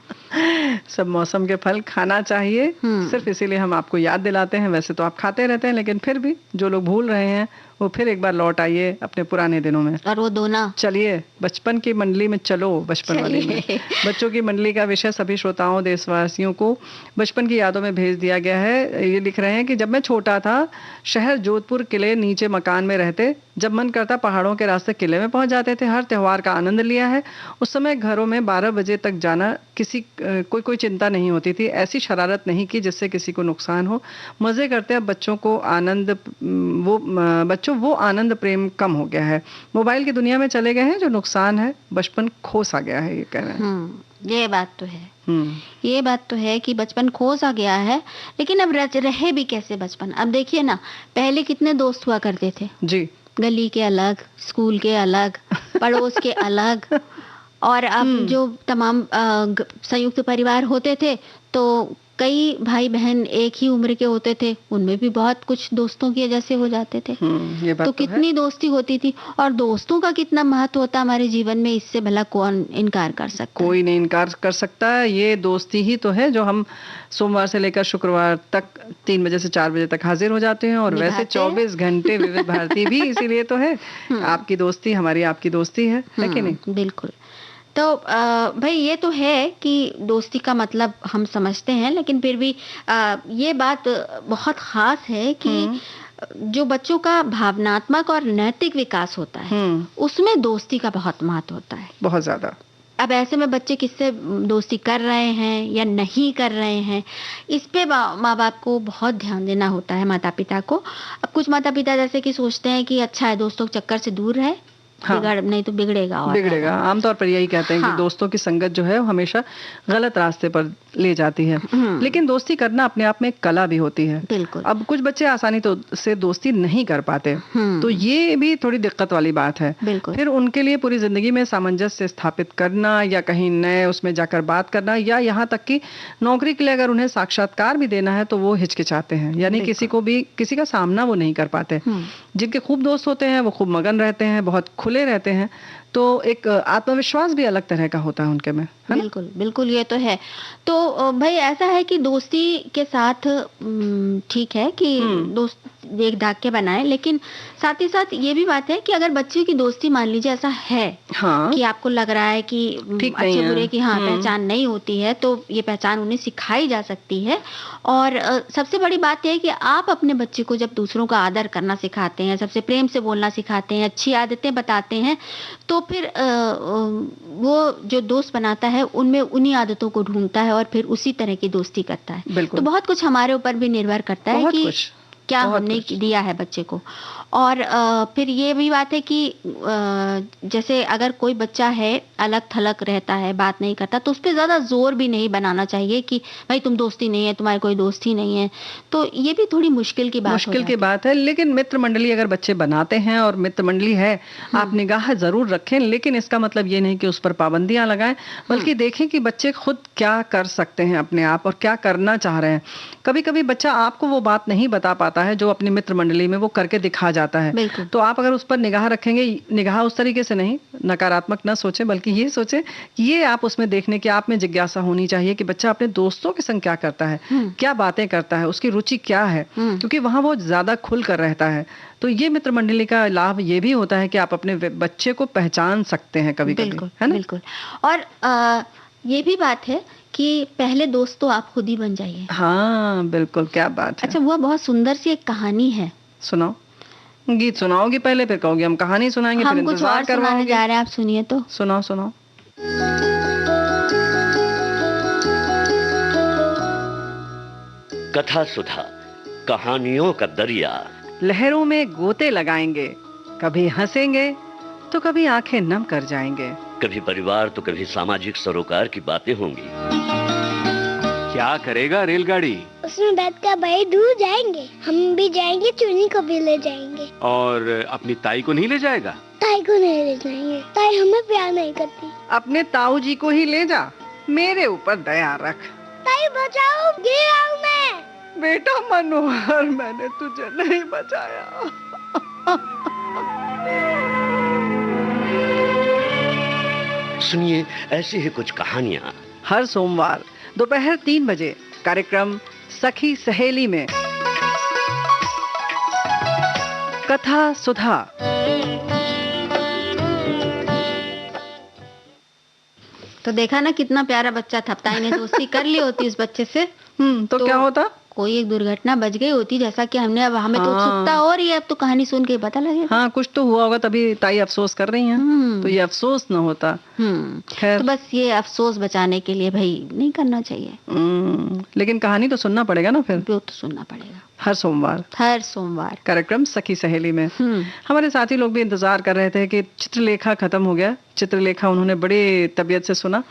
सब मौसम के फल खाना चाहिए, सिर्फ इसीलिए हम आपको याद दिलाते हैं। वैसे तो आप खाते रहते हैं, लेकिन फिर भी जो लोग भूल रहे हैं वो फिर एक बार लौट आइए अपने पुराने दिनों में। और वो दोना चलिए बचपन की मंडली में चलो, बचपन वाली में। बच्चों की मंडली का विषय सभी श्रोताओं, देशवासियों को बचपन की यादों में भेज दिया गया है। ये लिख रहे हैं कि जब मैं छोटा था, शहर जोधपुर किले नीचे मकान में रहते, जब मन करता पहाड़ों के रास्ते किले में पहुंच जाते थे। हर त्योहार का आनंद लिया है। उस समय घरों में 12 बजे तक जाना कोई चिंता नहीं होती थी। ऐसी शरारत नहीं की जिससे किसी को नुकसान हो। मजे करते अब बच्चों वो आनंद प्रेम कम हो गया है। मोबाइल की दुनिया में चले गए हैं, जो नुकसान है, बचपन खो सा गया है, ये कह रहे हैं। ये बात तो है। ये बात तो है कि बचपन खो सा गया है, लेकिन अब रहे भी कैसे बचपन। अब देखिए ना, पहले कितने दोस्त हुआ करते थे जी। गली के अलग, स्कूल के अलग, पड़ोस के अलग। और अब जो तमाम संयुक्त परिवार होते थे तो कई भाई बहन एक ही उम्र के होते थे, उनमें भी बहुत कुछ दोस्तों की वजह से हो जाते थे। ये बात तो कितनी दोस्ती होती थी, और दोस्तों का कितना महत्व होता हमारे जीवन में, इससे भला कौन इनकार कर सकता है? कोई नहीं इनकार कर सकता है। ये दोस्ती ही तो है जो हम सोमवार से लेकर शुक्रवार तक 3 बजे से 4 बजे तक हाजिर हो जाते हैं, और वैसे 24 घंटे विविध भारती भी इसीलिए तो है। आपकी दोस्ती हमारी आपकी दोस्ती है कि नहीं? बिल्कुल। तो भाई ये तो है कि दोस्ती का मतलब हम समझते हैं, लेकिन फिर भी ये बात बहुत खास है कि जो बच्चों का भावनात्मक और नैतिक विकास होता है, उसमें दोस्ती का बहुत महत्व होता है, बहुत ज्यादा। अब ऐसे में बच्चे किससे दोस्ती कर रहे हैं या नहीं कर रहे हैं, इस पे माँ बाप को बहुत ध्यान देना होता है, माता पिता को। अब कुछ माता पिता जैसे कि सोचते हैं कि अच्छा है दोस्तों के चक्कर से दूर रहे, नहीं तो बिगड़ेगा। आमतौर पर यही कहते हैं कि दोस्तों की संगत जो है वो हमेशा गलत रास्ते पर ले जाती है। लेकिन दोस्ती करना अपने आप में एक कला भी होती है। बिल्कुल। अब कुछ बच्चे आसानी से दोस्ती नहीं कर पाते, तो ये भी थोड़ी दिक्कत वाली बात है। फिर उनके लिए पूरी जिंदगी में सामंजस्य स्थापित करना, या कहीं नए उसमें जाकर बात करना, या यहाँ तक कि नौकरी के लिए अगर उन्हें साक्षात्कार भी देना है तो वो हिचकिचाते हैं, यानी किसी का सामना वो नहीं कर पाते। जिनके खूब दोस्त होते हैं वो खूब मगन रहते हैं, बहुत खुले रहते हैं, तो एक आत्मविश्वास भी अलग तरह का होता है उनके में। बिल्कुल बिल्कुल, ये तो है। तो भाई ऐसा है कि दोस्ती के साथ ठीक है कि दोस्त देख दाख के बनाए, लेकिन साथ ही साथ ये भी बात है कि अगर बच्चे की दोस्ती मान लीजिए ऐसा है कि आपको लग रहा है कि अच्छे बुरे की पहचान नहीं होती है, तो ये पहचान उन्हें सिखाई जा सकती है। और सबसे बड़ी बात यह है कि आप अपने बच्चे को जब दूसरों का आदर करना सिखाते हैं, सबसे प्रेम से बोलना सिखाते हैं, अच्छी आदतें बताते हैं, तो फिर वो जो दोस्त बनाता है उनमें उन्हीं आदतों को ढूंढता है और फिर उसी तरह की दोस्ती करता है। तो बहुत कुछ हमारे ऊपर भी निर्भर करता है कि क्या हमने दिया है बच्चे को। और फिर ये भी बात है कि जैसे अगर कोई बच्चा है अलग थलग रहता है, बात नहीं करता, तो उस पर ज़्यादा जोर भी नहीं बनाना चाहिए कि भाई तुम दोस्ती नहीं है, तुम्हारी कोई दोस्त ही नहीं है। तो ये भी थोड़ी मुश्किल की बात है। लेकिन मित्र मंडली अगर बच्चे बनाते हैं और मित्र मंडली है, आप निगाह जरूर रखें, लेकिन इसका मतलब ये नहीं कि उस पर पाबंदियां लगाएं, बल्कि देखें कि बच्चे खुद क्या कर सकते हैं अपने आप और क्या करना चाह रहे हैं। कभी कभी बच्चा आपको वो बात नहीं बता पाता है जो अपनी मित्र मंडली में वो करके दिखा जाता है, तो आप अगर उस पर निगाह रखेंगे, निगाह उस तरीके से नहीं, नकारात्मक ना सोचें, बल्कि ये सोचें कि ये आप उसमें देखने की आप में जिज्ञासा होनी चाहिए कि बच्चा अपने दोस्तों के संग क्या करता है, क्या बातें करता है, उसकी रुचि क्या है, क्योंकि वहां वो ज्यादा खुल कर रहता है। तो ये मित्र मंडली का लाभ ये भी होता है कि आप अपने बच्चे को पहचान सकते हैं कभी-कभी, है ना? बिल्कुल। और ये भी बात है कि पहले दोस्त तो आप खुद ही बन जाइए। हाँ बिल्कुल, क्या बात है। अच्छा, वो बहुत सुंदर सी एक कहानी है, सुनाओ। गीत सुनाओगी पहले, फिर कहोगी हम कहानी सुनाएंगे, हम कुछ और सुनाने जा रहे हैं, आप सुनिए तो। सुनाओ। कथा सुधा, कहानियों का दरिया, लहरों में गोते लगाएंगे, कभी हंसेंगे तो कभी आंखें नम कर जाएंगे, कभी परिवार तो कभी सामाजिक सरोकार की बातें होंगी। क्या करेगा रेलगाड़ी? उसमें बैठकर भाई दूर जाएंगे, हम भी जाएंगे, चुनी को भी ले जाएंगे। और अपनी ताई को नहीं ले जाएगा? ताई को नहीं ले जाएंगे, ताई हमें प्यार नहीं करती। अपने ताऊ जी को ही ले जा, मेरे ऊपर दया रख। ताई बचाओ, गिर आऊं मैं। बेटा मनोहर, मैंने तुझे नहीं बचाया। सुनिए ऐसी ही कुछ कहानियाँ हर सोमवार दोपहर 3 बजे कार्यक्रम सखी सहेली में। कथा सुधा। तो देखा ना कितना प्यारा बच्चा था, ताई ने दोस्ती कर ली होती उस बच्चे से, तो क्या होता, कोई एक दुर्घटना बच गई होती, जैसा कि हमने, अब हमें तो उत्सुकता हो रही है, अब तो कहानी सुन के पता लगेगा। हाँ, कुछ तो हुआ होगा, तभी ताई अफसोस कर रही हैं। तो ये अफसोस न होता। तो बस ये अफसोस बचाने के लिए भाई नहीं करना चाहिए। लेकिन कहानी तो सुनना पड़ेगा ना फिर। वो तो सुनना पड़ेगा हर सोमवार कार्यक्रम सखी सहेली में। हमारे साथी लोग भी इंतजार कर रहे थे कि चित्रलेखा खत्म हो गया। चित्रलेखा उन्होंने बड़ी तबीयत से सुना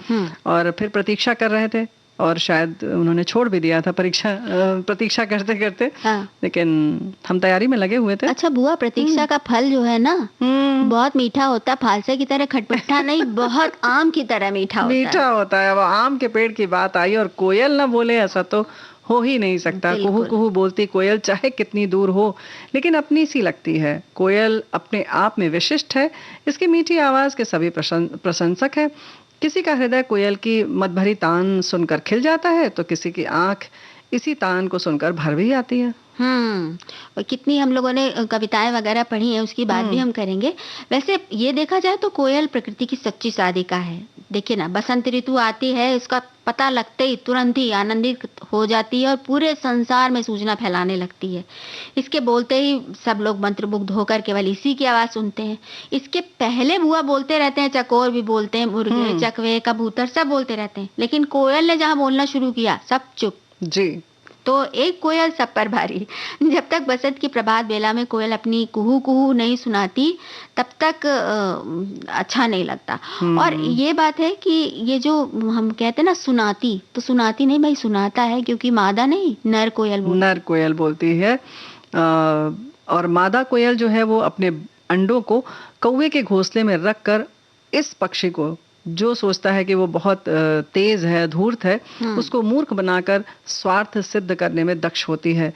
और फिर प्रतीक्षा कर रहे थे, और शायद उन्होंने छोड़ भी दिया था प्रतीक्षा करते करते। लेकिन हम तैयारी में लगे हुए थे। अच्छा बुआ, प्रतीक्षा का फल जो है ना बहुत मीठा होता है, फालसे की तरह खटमिठा नहीं, बहुत आम की तरह मीठा होता है। अब आम के पेड़ की बात आई और कोयल ना बोले, ऐसा तो हो ही नहीं सकता। कुहू कुहू बोलती कोयल चाहे कितनी दूर हो, लेकिन अपनी सी लगती है। कोयल अपने आप में विशिष्ट है। इसकी मीठी आवाज के सभी प्रशंसक है। किसी का हृदय कोयल की मदभरी तान सुनकर खिल जाता है, तो किसी की आंख इसी तान को सुनकर भर भी आती है। और कितनी हम लोगों ने कविताएं वगैरह पढ़ी हैं, उसकी बात भी हम करेंगे। वैसे ये देखा जाए तो कोयल प्रकृति की सच्ची साधिका है। देखिए ना, बसंत ऋतु आती है, इसका पता लगते ही तुरंत ही आनंदित हो जाती है और पूरे संसार में सूचना फैलाने लगती है। इसके बोलते ही सब लोग मंत्रमुग्ध होकर केवल इसी की आवाज सुनते हैं। इसके पहले बुआ बोलते रहते हैं, चकोर भी बोलते हैं, मुर्गे, चकवे, कबूतर सब बोलते रहते हैं, लेकिन कोयल ने जहाँ बोलना शुरू किया सब चुप। जी। तो एक कोयल सब पर भारी। जब तक बसंत की प्रभात बेला में कोयल अपनी कुहू कुहू नहीं सुनाती, तब तक अच्छा नहीं लगता। और ये बात है कि ये जो हम कहते हैं ना सुनाती, तो सुनाती नहीं भाई, सुनाता है, क्योंकि मादा नहीं नर कोयल बोलती है। और मादा कोयल जो है वो अपने अंडों को कौवे के घोंसले में रखकर इस पक्षी को, जो सोचता है कि वो बहुत तेज है, धूर्त है, उसको मूर्ख बनाकर स्वार्थ सिद्ध करने में दक्ष होती है।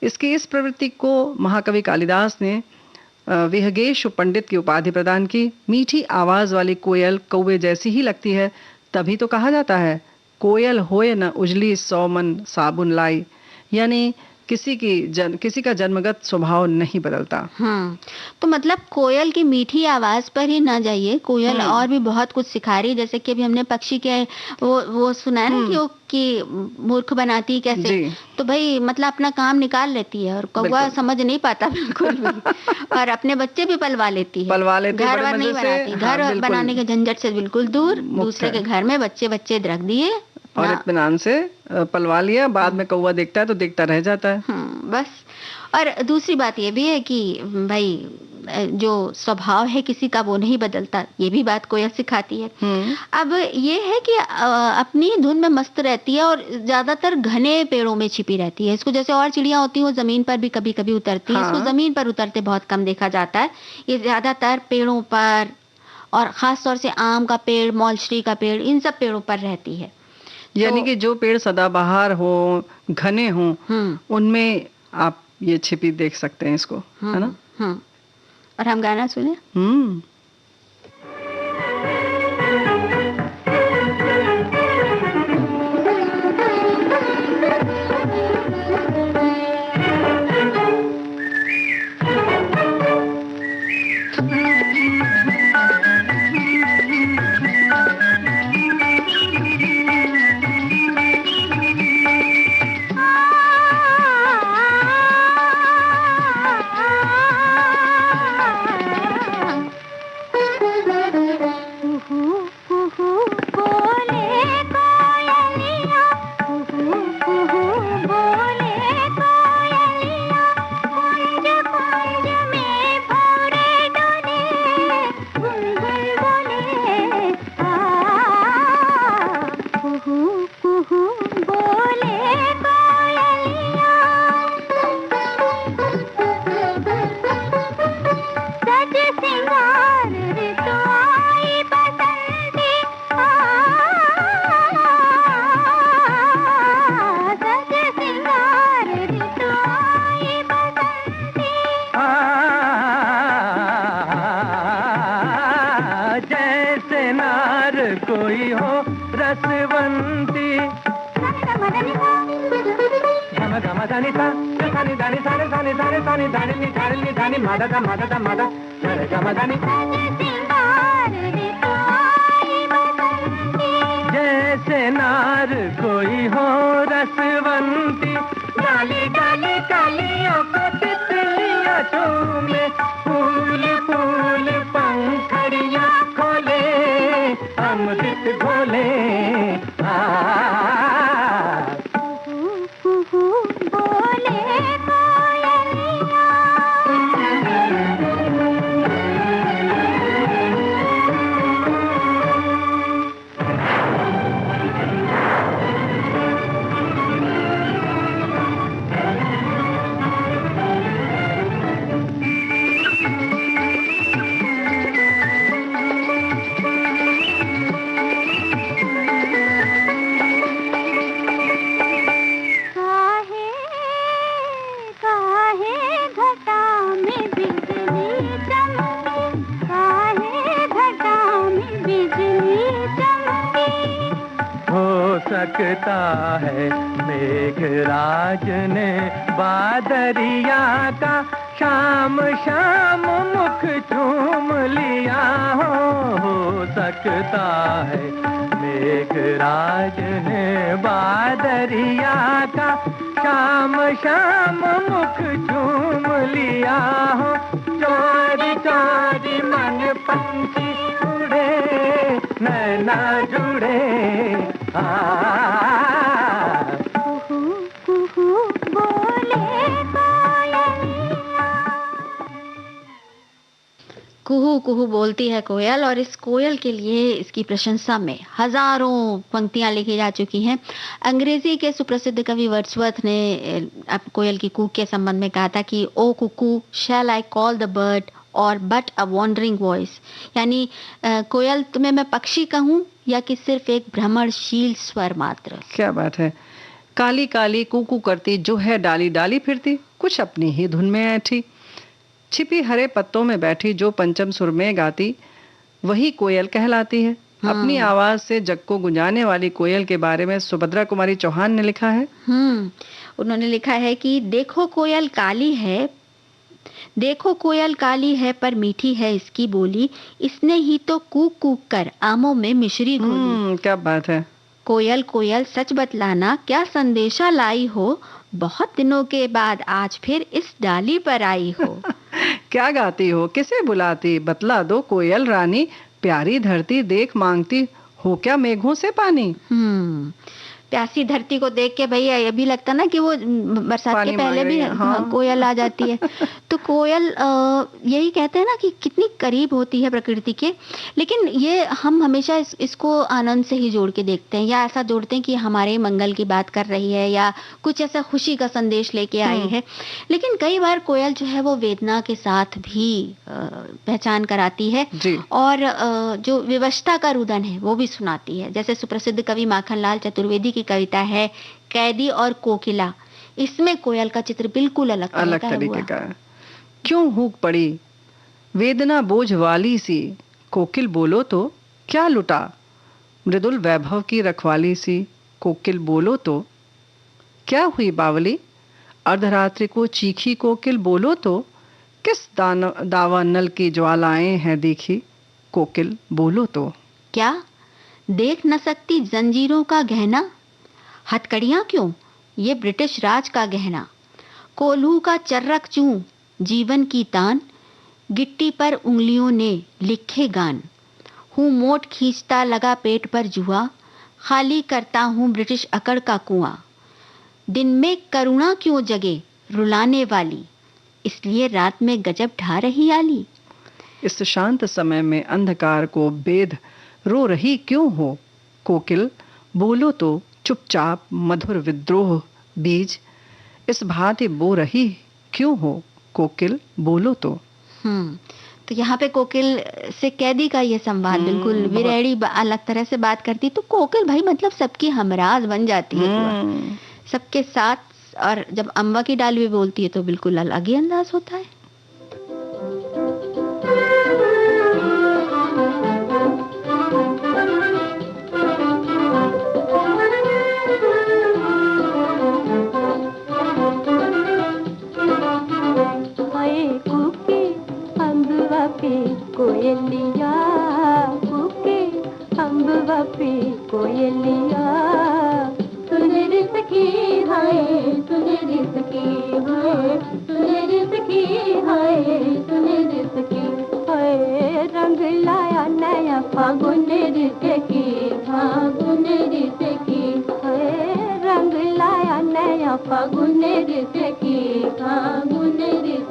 इसकी इस प्रवृत्ति को महाकवि कालिदास ने विहगेश पंडित की उपाधि प्रदान की। मीठी आवाज वाली कोयल कौवे जैसी ही लगती है, तभी तो कहा जाता है कोयल होए न उजली 100 मन साबुन लाई, यानी किसी का जन्मगत स्वभाव नहीं बदलता। तो मतलब कोयल की मीठी आवाज पर ही ना जाइए, कोयल और भी बहुत कुछ सिखा रही है। जैसे कि अभी हमने पक्षी के वो सुना है ना कि वो की मूर्ख बनाती कैसे, तो भाई मतलब अपना काम निकाल लेती है, और कौवा समझ नहीं पाता बिल्कुल भी और अपने बच्चे भी पलवा लेती है, घर वर नहीं बनाती, घर बनाने के झंझट से बिल्कुल दूर, दूसरे के घर में बच्चे रख दिए और इत्मीनान से पलवा लिया। बाद में कौवा देखता है तो देखता रह जाता है। बस। और दूसरी बात ये भी है कि भाई जो स्वभाव है किसी का वो नहीं बदलता, ये भी बात कोयल सिखाती है। अब ये है कि अपनी धुन में मस्त रहती है और ज्यादातर घने पेड़ों में छिपी रहती है। इसको जैसे और चिड़िया होती है वो जमीन पर भी कभी कभी उतरती है, इसको जमीन पर उतरते बहुत कम देखा जाता है। ये ज्यादातर पेड़ों पर, और खास तौर से आम का पेड़, मौलश्री का पेड़, इन सब पेड़ों पर रहती है। यानी कि जो पेड़ सदाबहार हो, घने हो, उनमें आप ये छिपी देख सकते हैं इसको, है ना। और हम गाना सुने। कोई हो रसवंती, गम गम धनि सा सानी दानी सारे सानी सारे सानी दानी नी सारे नी दानी मादा दा मादा दा मादा सारे गा मदानी जैसे नार कोई हो रसवंती डाली डाली डालियों को तितलियां चूमे फूल फूल पंखड़ियां खोले अमृत घोले सकता है मेघराज ने बादरिया का शाम शाम मुख चूम लिया हो सकता है मेघराज ने बादरिया का शाम शाम मुख चूम लिया हो चोरी चोरी मन पंछी उड़े नैना जुड़े कुहू कुहू बोलती है कोयल, और इस कोयल के लिए इसकी प्रशंसा में हजारों पंक्तियां लिखी जा चुकी हैं। अंग्रेजी के सुप्रसिद्ध कवि वर्ड्सवर्थ ने कोयल की कूक के संबंध में कहा था कि ओ कुकू शैल आई कॉल द बर्ड और बट अ वॉन्डरिंग वॉइस, यानी कोयल तुम्हें मैं पक्षी कहूँ या कि सिर्फ एक भ्रमणशील स्वर मात्र। क्या बात है। काली काली कूकू करती जो है डाली डाली फिरती, कुछ अपनी ही धुन में ऐठी, छिपी हरे पत्तों में बैठी जो पंचम सुर में गाती वही कोयल कहलाती है। अपनी आवाज से जग को गुंजाने वाली कोयल के बारे में सुभद्रा कुमारी चौहान ने लिखा है। उन्होंने लिखा है कि देखो कोयल काली है, देखो कोयल काली है पर मीठी है इसकी बोली, इसने ही तो कूक कूक कर आमों में मिश्री घोली। क्या बात है। कोयल कोयल सच बतलाना क्या संदेशा लाई हो, बहुत दिनों के बाद आज फिर इस डाली पर आई हो। क्या गाती हो, किसे बुलाती, बतला दो कोयल रानी, प्यारी धरती देख मांगती हो क्या मेघों से पानी। प्यासी धरती को देख के भैया ये भी लगता ना कि वो बरसात के पहले भी कोयल आ जाती है। तो कोयल यही कहते हैं ना कि कितनी करीब होती है प्रकृति के, लेकिन ये हम हमेशा इसको आनंद से ही जोड़ के देखते हैं, या ऐसा जोड़ते हैं कि हमारे मंगल की बात कर रही है या कुछ ऐसा खुशी का संदेश लेके आई है। लेकिन कई बार कोयल जो है वो वेदना के साथ भी पहचान कराती है और जो विवशता का रुदन है वो भी सुनाती है। जैसे सुप्रसिद्ध कवि माखनलाल चतुर्वेदी की कविता है कैदी और कोकिला, इसमें कोयल का चित्र बिल्कुल अलग तरीके का है। क्यों हुक पड़ी वेदना बोझ वाली सी, कोकिल बोलो तो क्या लुटा, मृदुल वैभव की रखवाली सी, कोकिल बोलो तो क्या हुई बावली, अर्धरात्रि को चीखी कोकिल बोलो तो किस दावा नल की ज्वालाएं हैं देखी, कोकिल बोलो तो क्या देख न सकती जंजीरों का गहना, हथकड़ियां क्यों ये ब्रिटिश राज का गहना, कोल्हू का चर्रक चूं जीवन की तान, गिट्टी पर उंगलियों ने लिखे गान, हूँ मोट खींचता लगा पेट पर जुआ, खाली करता हूँ ब्रिटिश अकड़ का कुआं, दिन में करुणा क्यों जगे रुलाने वाली, इसलिए रात में गजब ढा रही आली। इस शांत समय में अंधकार को बेध रो रही क्यों हो, कोकिल बोलो तो चुपचाप मधुर विद्रोह बीज इस भांति बो रही क्यों हो, कोकिल बोलो तो। तो यहाँ पे कोकिल से कैदी का ये संवाद बिल्कुल विरैड़ी अलग तरह से बात करती, तो कोकिल भाई मतलब सबकी हमराज बन जाती है सबके साथ, और जब अम्बा की डाल भी बोलती है तो बिल्कुल अलग ही अंदाज होता है। कोयलिया कूके अम्बवा पे कोयलिया सुनर सखी हाय सुनर सखी हाय सुनर सखी हाय सुनर सखी हाय रंग लाया नया फागुन सखी फागुन सखी हाय रंग लाया नया फागुन सखी फागुन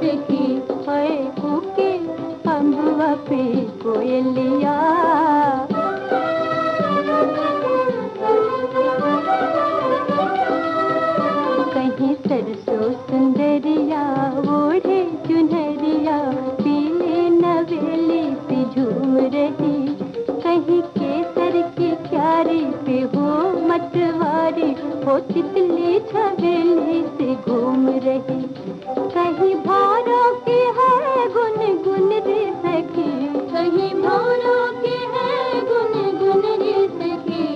सखी हाय कूके अम्बवा पे कोयलिया कहीं सरसों सुंदरिया ओढ़े चुनरिया पीले नवेली से झूम रही कहीं केसर की क्यारी पे हो मतवारी हो तितली छबेली से घूम रही कहीं भारों की है गुन गुन रे सखी कहीं भारों की है गुन गुन रे सखी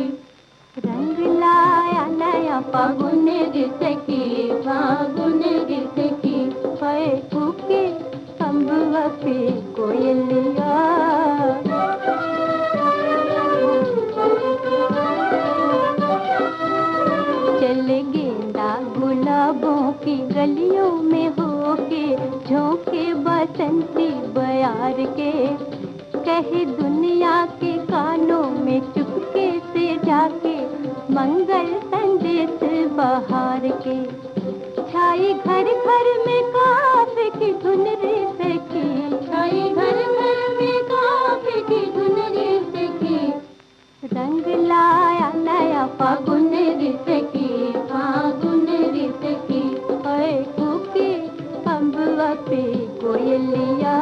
रंग लाया नया फागुन रे सखी फागुन रे सखी हाय कूके अम्बवा पे कोयलिया चले गेंदा गुलाबों की गलियों में होके झोंके बसंती बयार के कहे दुनिया के कानों में चुपके से जाके मंगल संदेश बहार के छाई घर घर में काफे की धुन रे सखी छाई घर घर में काफे की धुन रे सखी रंग लाया नया फागुन रे सखी फागुन रे सखी हाय कूके अम्बवा पे कोयलिया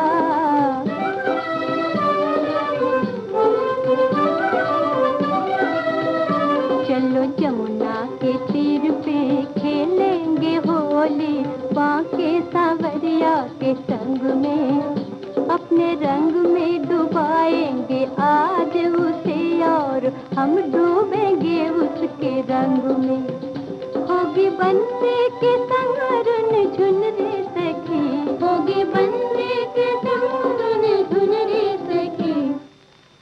चलो जमुना के तीर पे खेलेंगे होली बांके सांवरिया के संग में अपने रंग में डुबाएंगे आज उसे और हम डूबेंगे उसके रंग में होगी बंसी के संग रुन झुन रे सखी होगी बंसी के संग रुन झुन रे सखी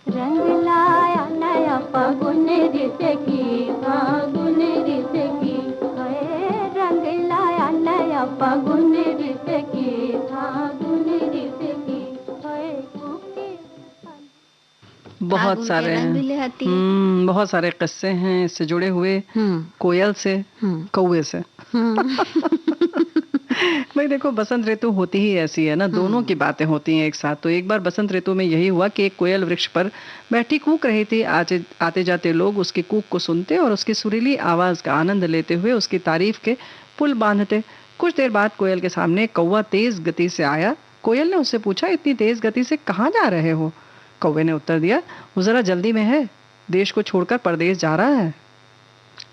रंग लाया नया फागुन रे सखी फागुन रे सखी हाय रंग लाया नया फागुन रे सखी फागुन रे सखी हाय कूके बहुत सारे बहुत सारे किस्से हैं इससे जुड़े हुए कोयल से कौवे से भाई देखो बसंत ऋतु होती ही ऐसी है ना दोनों की बातें होती हैं एक साथ तो एक बार बसंत ऋतु में यही हुआ कि एक कोयल वृक्ष पर बैठी कूक रही थी आते जाते लोग उसकी कूक को सुनते और उसकी सुरीली आवाज का आनंद लेते हुए उसकी तारीफ के पुल बांधते कुछ देर बाद कोयल के सामने कौवा तेज गति से आया कोयल ने उससे पूछा इतनी तेज गति से कहाँ जा रहे हो कौवे ने उत्तर दिया वो जरा जल्दी में है देश को छोड़कर परदेश जा रहा है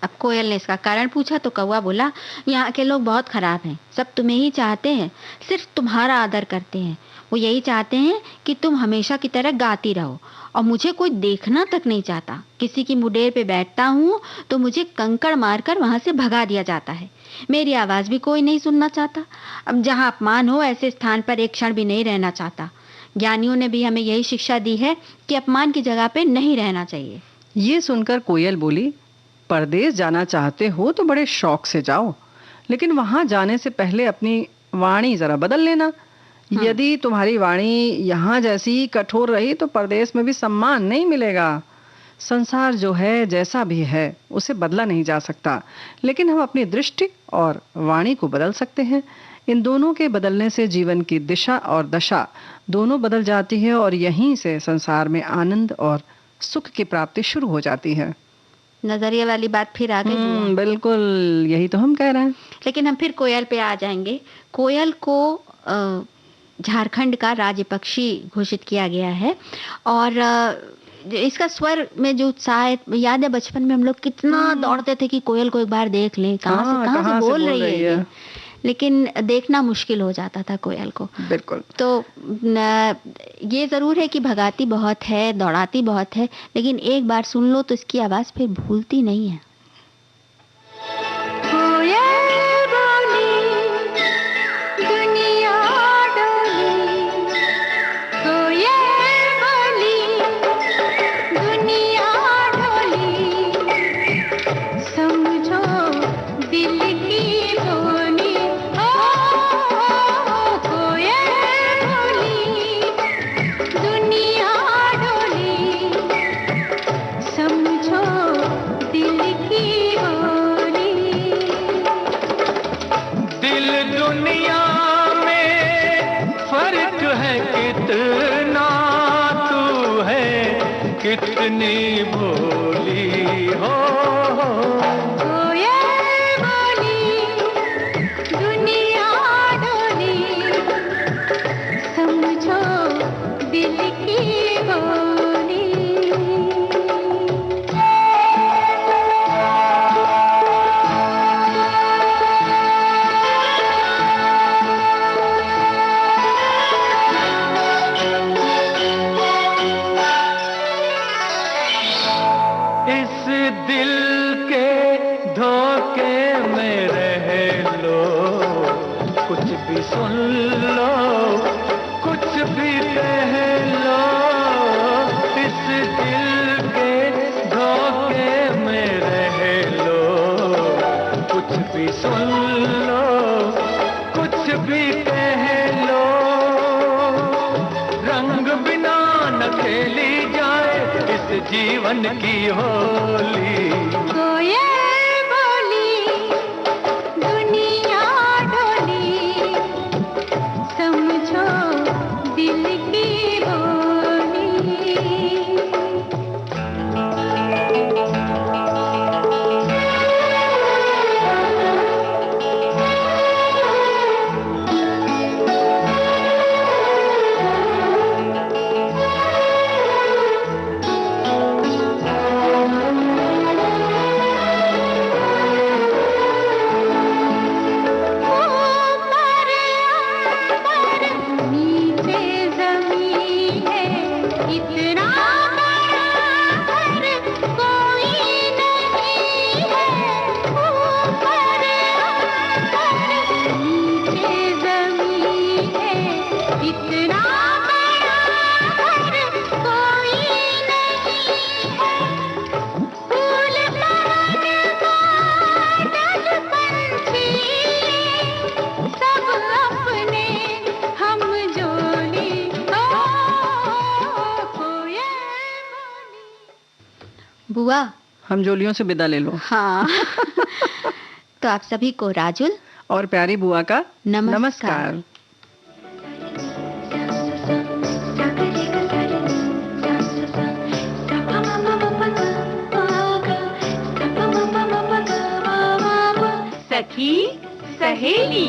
अब कोयल ने इसका कारण पूछा तो कौवा बोला यहाँ के लोग बहुत खराब हैं सब तुम्हें ही चाहते हैं सिर्फ तुम्हारा आदर करते हैं वो यही चाहते हैं कि तुम हमेशा की तरह गाती रहो और मुझे कोई देखना तक नहीं चाहता किसी की मुडेर पे बैठता हूँ तो मुझे कंकड़ मारकर वहां से भगा दिया जाता है मेरी आवाज भी कोई नहीं सुनना चाहता अब जहाँ अपमान हो ऐसे स्थान पर एक क्षण भी नहीं रहना चाहता ज्ञानियों ने भी हमें यही शिक्षा दी है कि अपमान की जगह पे नहीं रहना चाहिए ये सुनकर कोयल बोली परदेश जाना चाहते हो तो बड़े शौक से जाओ लेकिन वहां जाने से पहले अपनी वाणी जरा बदल लेना यदि तुम्हारी वाणी यहाँ जैसी कठोर रही तो परदेश में भी सम्मान नहीं मिलेगा संसार जो है जैसा भी है उसे बदला नहीं जा सकता लेकिन हम अपनी दृष्टि और वाणी को बदल सकते हैं इन दोनों के बदलने से जीवन की दिशा और दशा दोनों बदल जाती है और यहीं से संसार में आनंद और सुख की प्राप्ति शुरू हो जाती है नजरिए वाली बात फिर आ गई बिल्कुल यही तो हम कह रहे हैं लेकिन हम फिर कोयल पे आ जाएंगे कोयल को झारखंड का राज्य पक्षी घोषित किया गया है और इसका स्वर में जो उत्साह है याद है बचपन में हम लोग कितना दौड़ते थे कि कोयल को एक बार देख लें कहाँ से बोल रही है लेकिन देखना मुश्किल हो जाता था कोयल को बिल्कुल तो ये जरूर है कि भगाती बहुत है दौड़ाती बहुत है लेकिन एक बार सुन लो तो इसकी आवाज फिर भूलती नहीं है दुनिया डोली कोयल दिल की बोली, ओ कोयल बोली, दुनिया डोली, समझो दिल की बोली। दिल दुनिया में फर्क है कितना, तू है कितनी भोली हो। कोयल बोली, दुनिया डोली, समझो दिल की बोली। इस दिल के धोखे में रह लो, कुछ भी सुन लो, कुछ भी कह लो। इस दिल के धोखे में रह लो, कुछ भी सुन लो, कुछ भी कह लो। रंग बिना न खेली जाए इस जीवन की होली। कोयल बोली, दुनिया डोली, समझो दिल की बोली। बुआ, हम जोलियों से विदा ले लो। हाँ। तो आप सभी को राजुल और प्यारी बुआ का नमस्कार। नमस्कार। सखी सहेली।